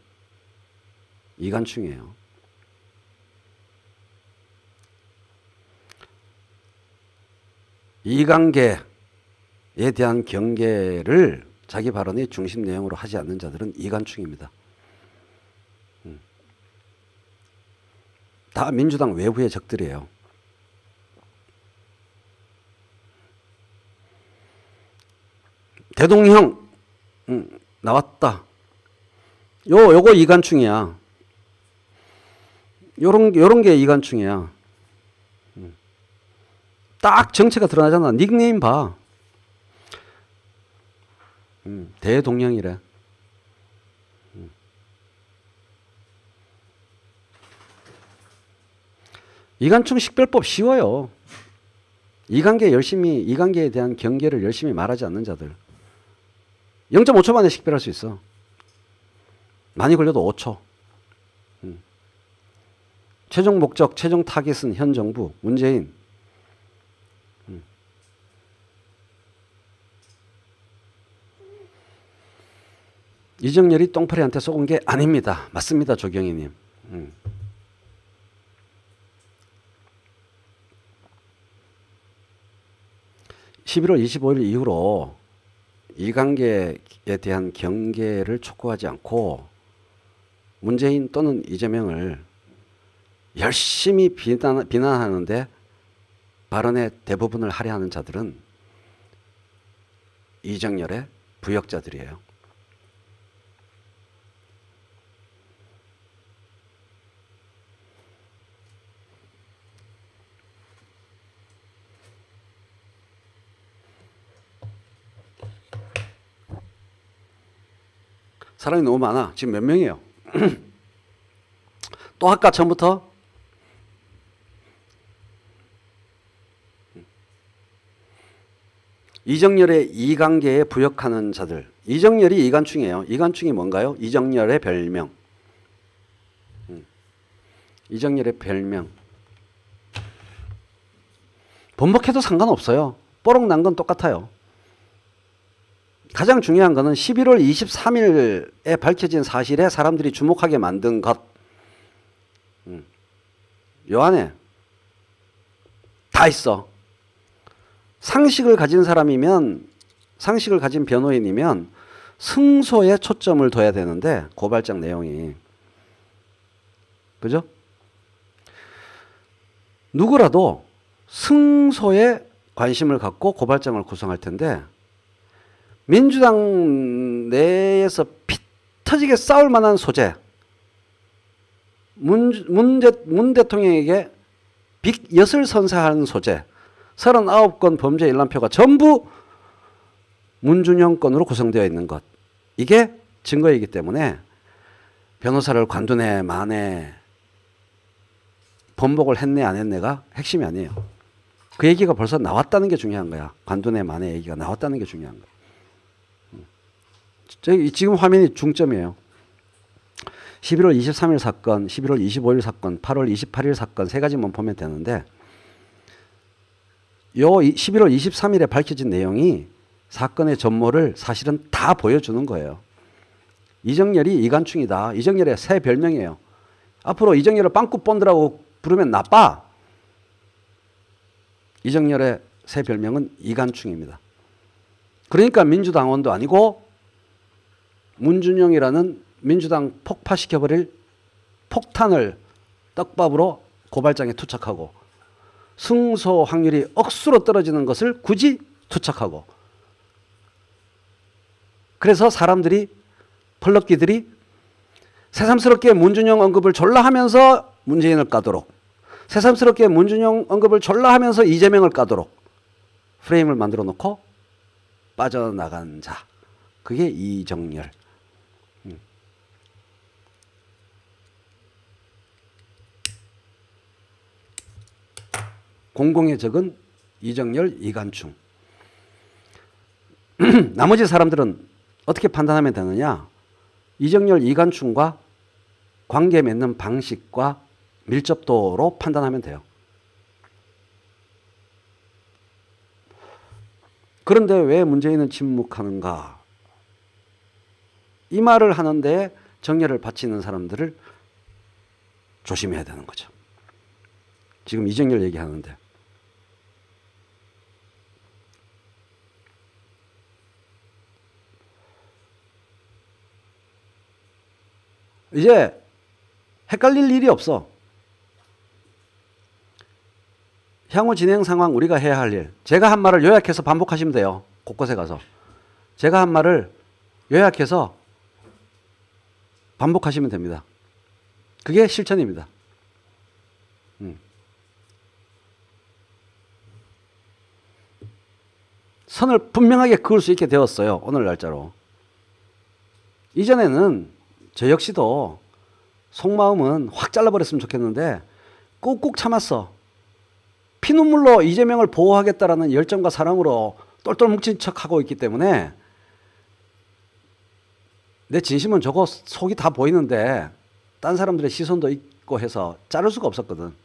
S1: 이간충이에요. 이관계에 대한 경계를 자기 발언의 중심 내용으로 하지 않는 자들은 이간충입니다. 다 민주당 외부의 적들이에요. 대동형 나왔다. 요거 이간충이야. 요런 게 이간충이야. 딱 정체가 드러나잖아. 닉네임 봐. 대동형이래. 이간충 식별법 쉬워요. 이관계에 대한 경계를 열심히 말하지 않는 자들. 0.5초 만에 식별할 수 있어. 많이 걸려도 5초. 최종 목적, 최종 타깃은 현 정부, 문재인. 이정열이 똥파리한테 속은 게 아닙니다. 맞습니다, 조경희님. 11월 25일 이후로 이관계에 대한 경계를 촉구하지 않고 문재인 또는 이재명을 열심히 비난하는데 발언의 대부분을 할애하는 자들은 이정열의 부역자들이에요. 사람이 너무 많아. 지금 몇 명이에요? 또 할까 처음부터? 이정열의 이관계에 부역하는 자들. 이정열이 이관충이에요. 이관충이 뭔가요? 이정열의 별명. 이정열의 별명. 번복해도 상관없어요. 뽀록 난 건 똑같아요. 가장 중요한 거는 11월 23일에 밝혀진 사실에 사람들이 주목하게 만든 것. 요 안에 다 있어. 상식을 가진 사람이면, 상식을 가진 변호인이면 승소에 초점을 둬야 되는데, 고발장 내용이. 그죠? 누구라도 승소에 관심을 갖고 고발장을 구성할 텐데, 민주당 내에서 피 터지게 싸울 만한 소재, 문 대통령에게 빅엿을 선사하는 소재, 39건 범죄 일람표가 전부 문준영 건으로 구성되어 있는 것. 이게 증거이기 때문에 변호사를 관두네 마네, 번복을 했네 안 했네가 핵심이 아니에요. 그 얘기가 벌써 나왔다는 게 중요한 거야. 관두네 마네 얘기가 나왔다는 게 중요한 거야. 지금 화면이 중점이에요. 11월 23일 사건, 11월 25일 사건, 8월 28일 사건 세 가지만 보면 되는데, 요 11월 23일에 밝혀진 내용이 사건의 전모를 사실은 다 보여주는 거예요. 이정열이 이관충이다. 이정열의 새 별명이에요. 앞으로 이정열을 빵꾸본드라고 부르면 나빠. 이정열의 새 별명은 이관충입니다. 그러니까 민주당원도 아니고 문준영이라는 민주당 폭파시켜버릴 폭탄을 떡밥으로 고발장에 투척하고, 승소 확률이 억수로 떨어지는 것을 굳이 투척하고, 그래서 사람들이, 펄럭기들이 새삼스럽게 문준영 언급을 졸라 하면서 문재인을 까도록, 새삼스럽게 문준영 언급을 졸라 하면서 이재명을 까도록 프레임을 만들어 놓고 빠져나간 자. 그게 이정열. 공공의 적은 이정열, 이관충. 나머지 사람들은 어떻게 판단하면 되느냐? 이정열, 이관충과 관계 맺는 방식과 밀접도로 판단하면 돼요. 그런데 왜 문재인은 침묵하는가? 이 말을 하는데 정열을 바치는 사람들을 조심해야 되는 거죠. 지금 이정열 얘기하는데. 이제 헷갈릴 일이 없어. 향후 진행 상황, 우리가 해야 할 일. 제가 한 말을 요약해서 반복하시면 돼요. 곳곳에 가서. 제가 한 말을 요약해서 반복하시면 됩니다. 그게 실천입니다. 선을 분명하게 그을 수 있게 되었어요. 오늘 날짜로. 이전에는 저 역시도 속마음은 확 잘라버렸으면 좋겠는데 꾹꾹 참았어. 피눈물로 이재명을 보호하겠다라는 열정과 사랑으로 똘똘 뭉친 척하고 있기 때문에 내 진심은 저거 속이 다 보이는데 딴 사람들의 시선도 있고 해서 자를 수가 없었거든.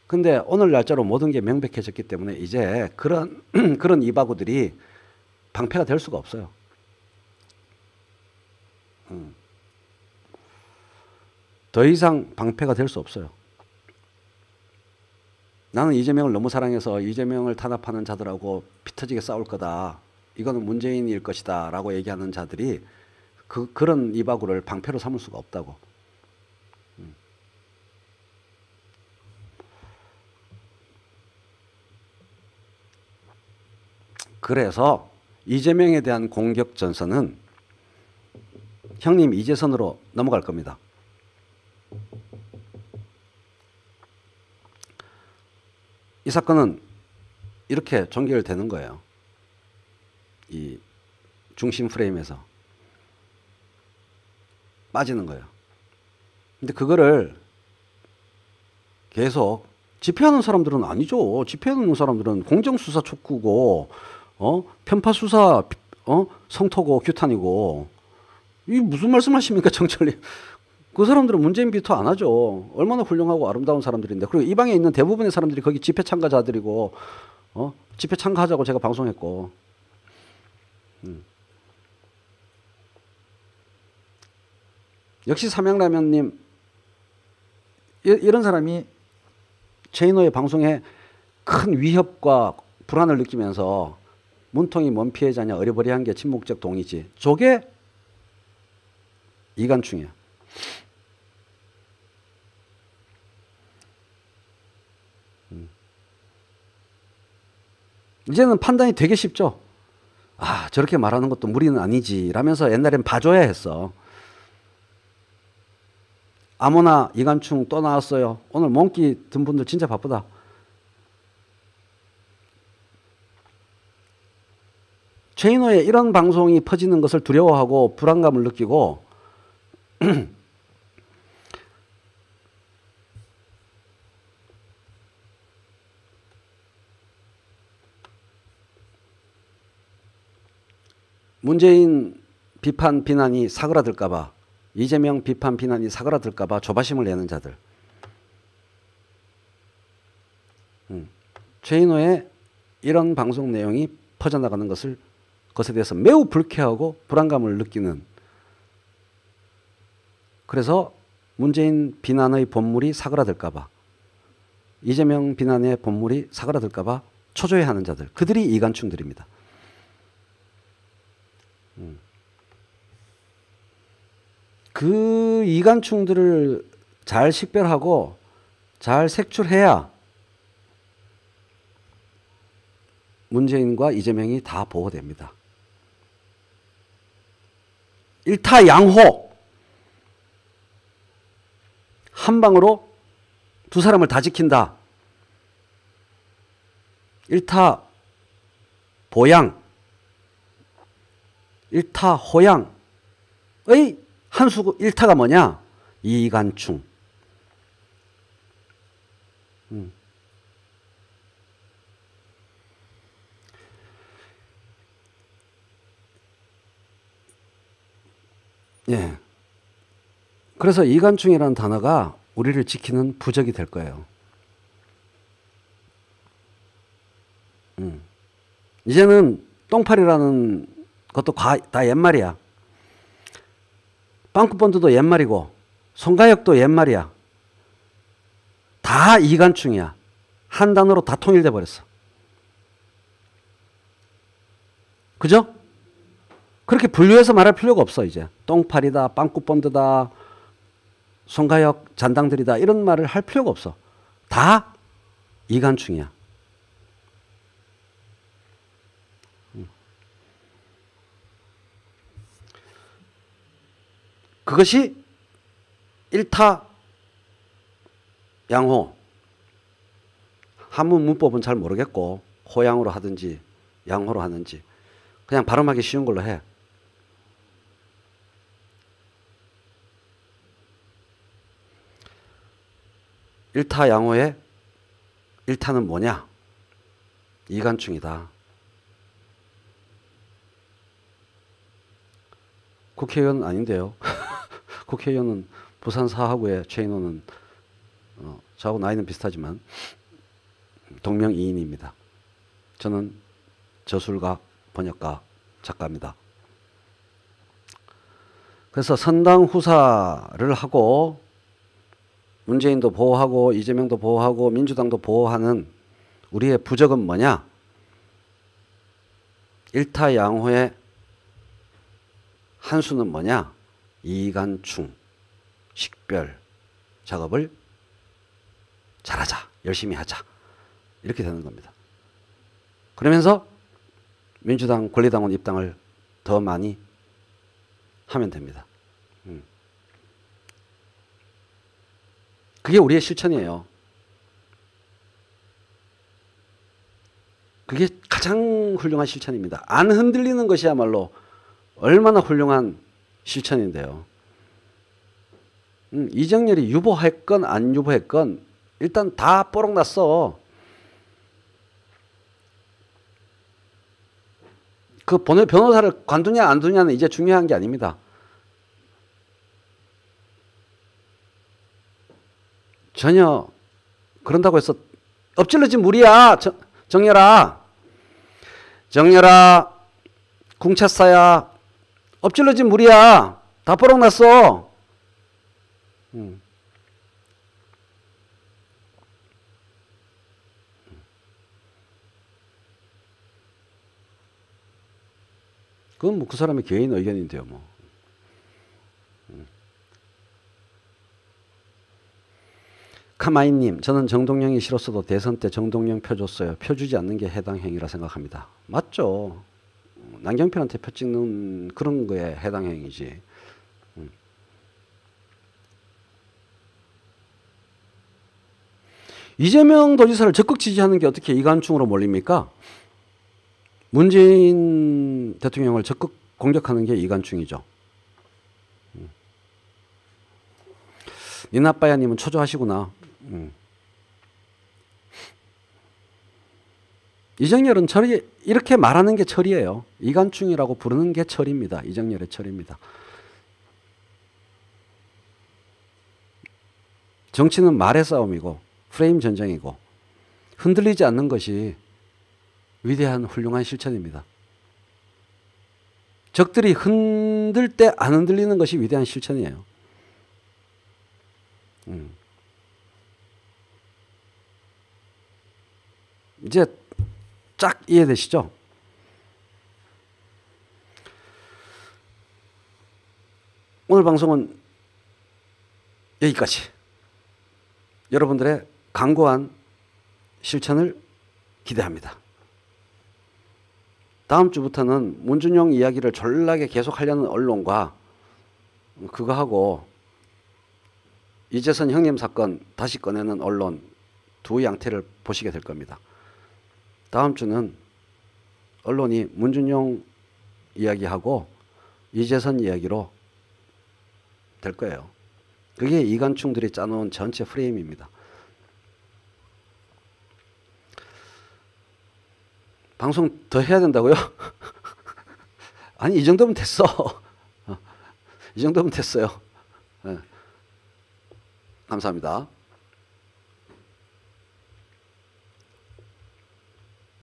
S1: 근데 오늘 날짜로 모든 게 명백해졌기 때문에 이제 그런 이바구들이 방패가 될 수가 없어요. 더 이상 방패가 될 수 없어요. 나는 이재명을 너무 사랑해서 이재명을 탄압하는 자들하고 피 터지게 싸울 거다. 이거는 문재인일 것이다. 라고 얘기하는 자들이 그런 이바구를 방패로 삼을 수가 없다고. 그래서 이재명에 대한 공격 전선은 형님 이재선으로 넘어갈 겁니다. 이 사건은 이렇게 종결되는 거예요. 이 중심 프레임에서 빠지는 거예요. 근데 그거를 계속 집회하는 사람들은 아니죠. 집회하는 사람들은 공정수사 촉구고, 편파수사, 성토고, 규탄이고. 이 무슨 말씀하십니까, 정철님? 그 사람들은 문재인 비토 안 하죠. 얼마나 훌륭하고 아름다운 사람들인데. 그리고 이 방에 있는 대부분의 사람들이 거기 집회 참가자들이고, 집회 참가하자고 제가 방송했고. 역시 삼양라면님, 이런 사람이 최인호의 방송에 큰 위협과 불안을 느끼면서 문통이 뭔 피해자냐, 어리버리한 게 침묵적 동의지. 저게 이간충이야. 이제는 판단이 되게 쉽죠. 아, 저렇게 말하는 것도 무리는 아니지 라면서 옛날엔 봐줘야 했어. 아모나 이간충 또 나왔어요. 오늘 몽기 든 분들 진짜 바쁘다. 최인호의 이런 방송이 퍼지는 것을 두려워하고 불안감을 느끼고 문재인 비판 비난이 사그라들까봐, 이재명 비판 비난이 사그라들까봐 조바심을 내는 자들. 최인호의 이런 방송 내용이 퍼져나가는 것에 대해서 매우 불쾌하고 불안감을 느끼는, 그래서 문재인 비난의 본물이 사그라들까봐, 이재명 비난의 본물이 사그라들까봐 초조해하는 자들, 그들이 이간충들입니다. 그 이간충들을 잘 식별하고 잘 색출해야 문재인과 이재명이 다 보호됩니다. 일타양호, 한 방으로 두 사람을 다 지킨다. 일타보양, 일타호양의 한수 일타가 뭐냐? 이간충. 예. 그래서 이간충이라는 단어가 우리를 지키는 부적이 될 거예요. 이제는 똥파리라는 것도 다 옛말이야. 빵꾸본드도 옛말이고 송가역도 옛말이야. 다 이간충이야. 한 단어로 다 통일돼 버렸어. 그죠? 그렇게 분류해서 말할 필요가 없어. 이제 똥파리다, 빵꾸본드다, 송가역 잔당들이다 이런 말을 할 필요가 없어. 다 이간충이야. 그것이 일타 양호. 한문 문법은 잘 모르겠고 호양으로 하든지 양호로 하든지 그냥 발음하기 쉬운 걸로 해. 일타 양호의 일타는 뭐냐? 이간충이다. 국회의원 아닌데요. 국회의원은 부산 사하구의 최인호는 저하고 나이는 비슷하지만 동명이인입니다. 저는 저술가, 번역가, 작가입니다. 그래서 선당 후사를 하고 문재인도 보호하고 이재명도 보호하고 민주당도 보호하는 우리의 부적은 뭐냐? 일타양호의 한수는 뭐냐? 이간충, 식별 작업을 잘하자, 열심히 하자 이렇게 되는 겁니다. 그러면서 민주당 권리당원 입당을 더 많이 하면 됩니다. 그게 우리의 실천이에요. 그게 가장 훌륭한 실천입니다. 안 흔들리는 것이야말로 얼마나 훌륭한 실천인데요. 이정열이 유보했건 안 유보했건 일단 다 뽀록 났어. 그 변호사를 관두냐 안 두냐는 이제 중요한 게 아닙니다. 전혀 그런다고 해서 엎질러진 물이야. 정렬아. 정렬아. 궁찼사야. 엎질러진 물이야. 다 뽀록 났어. 그건 뭐 그 사람의 개인 의견인데요, 뭐. 카마이님, 저는 정동영이 싫었어도 대선 때 정동영 표 줬어요. 표 주지 않는 게 해당 행위라 생각합니다. 맞죠. 남경필한테 표 찍는 그런 거에 해당 행위지. 이재명 도지사를 적극 지지하는 게 어떻게 이간충으로 몰립니까? 문재인 대통령을 적극 공격하는 게 이간충이죠. 니나빠야님은 초조하시구나. 이정열은 이렇게 말하는 게 철이에요. 이간충이라고 부르는 게 철입니다. 이정열의 철입니다. 정치는 말의 싸움이고 프레임 전쟁이고 흔들리지 않는 것이 위대한 훌륭한 실천입니다. 적들이 흔들 때 안 흔들리는 것이 위대한 실천이에요. 이제 쫙 이해되시죠? 오늘 방송은 여기까지. 여러분들의 강고한 실천을 기대합니다. 다음 주부터는 문준용 이야기를 졸라게 계속하려는 언론과 그거 하고 이재선 형님 사건 다시 꺼내는 언론 두 양태를 보시게 될 겁니다. 다음 주는 언론이 문준용 이야기하고 이재선 이야기로 될 거예요. 그게 이간충들이 짜놓은 전체 프레임입니다. 방송 더 해야 된다고요? 아니 이 정도면 됐어. 이 정도면 됐어요. 네. 감사합니다.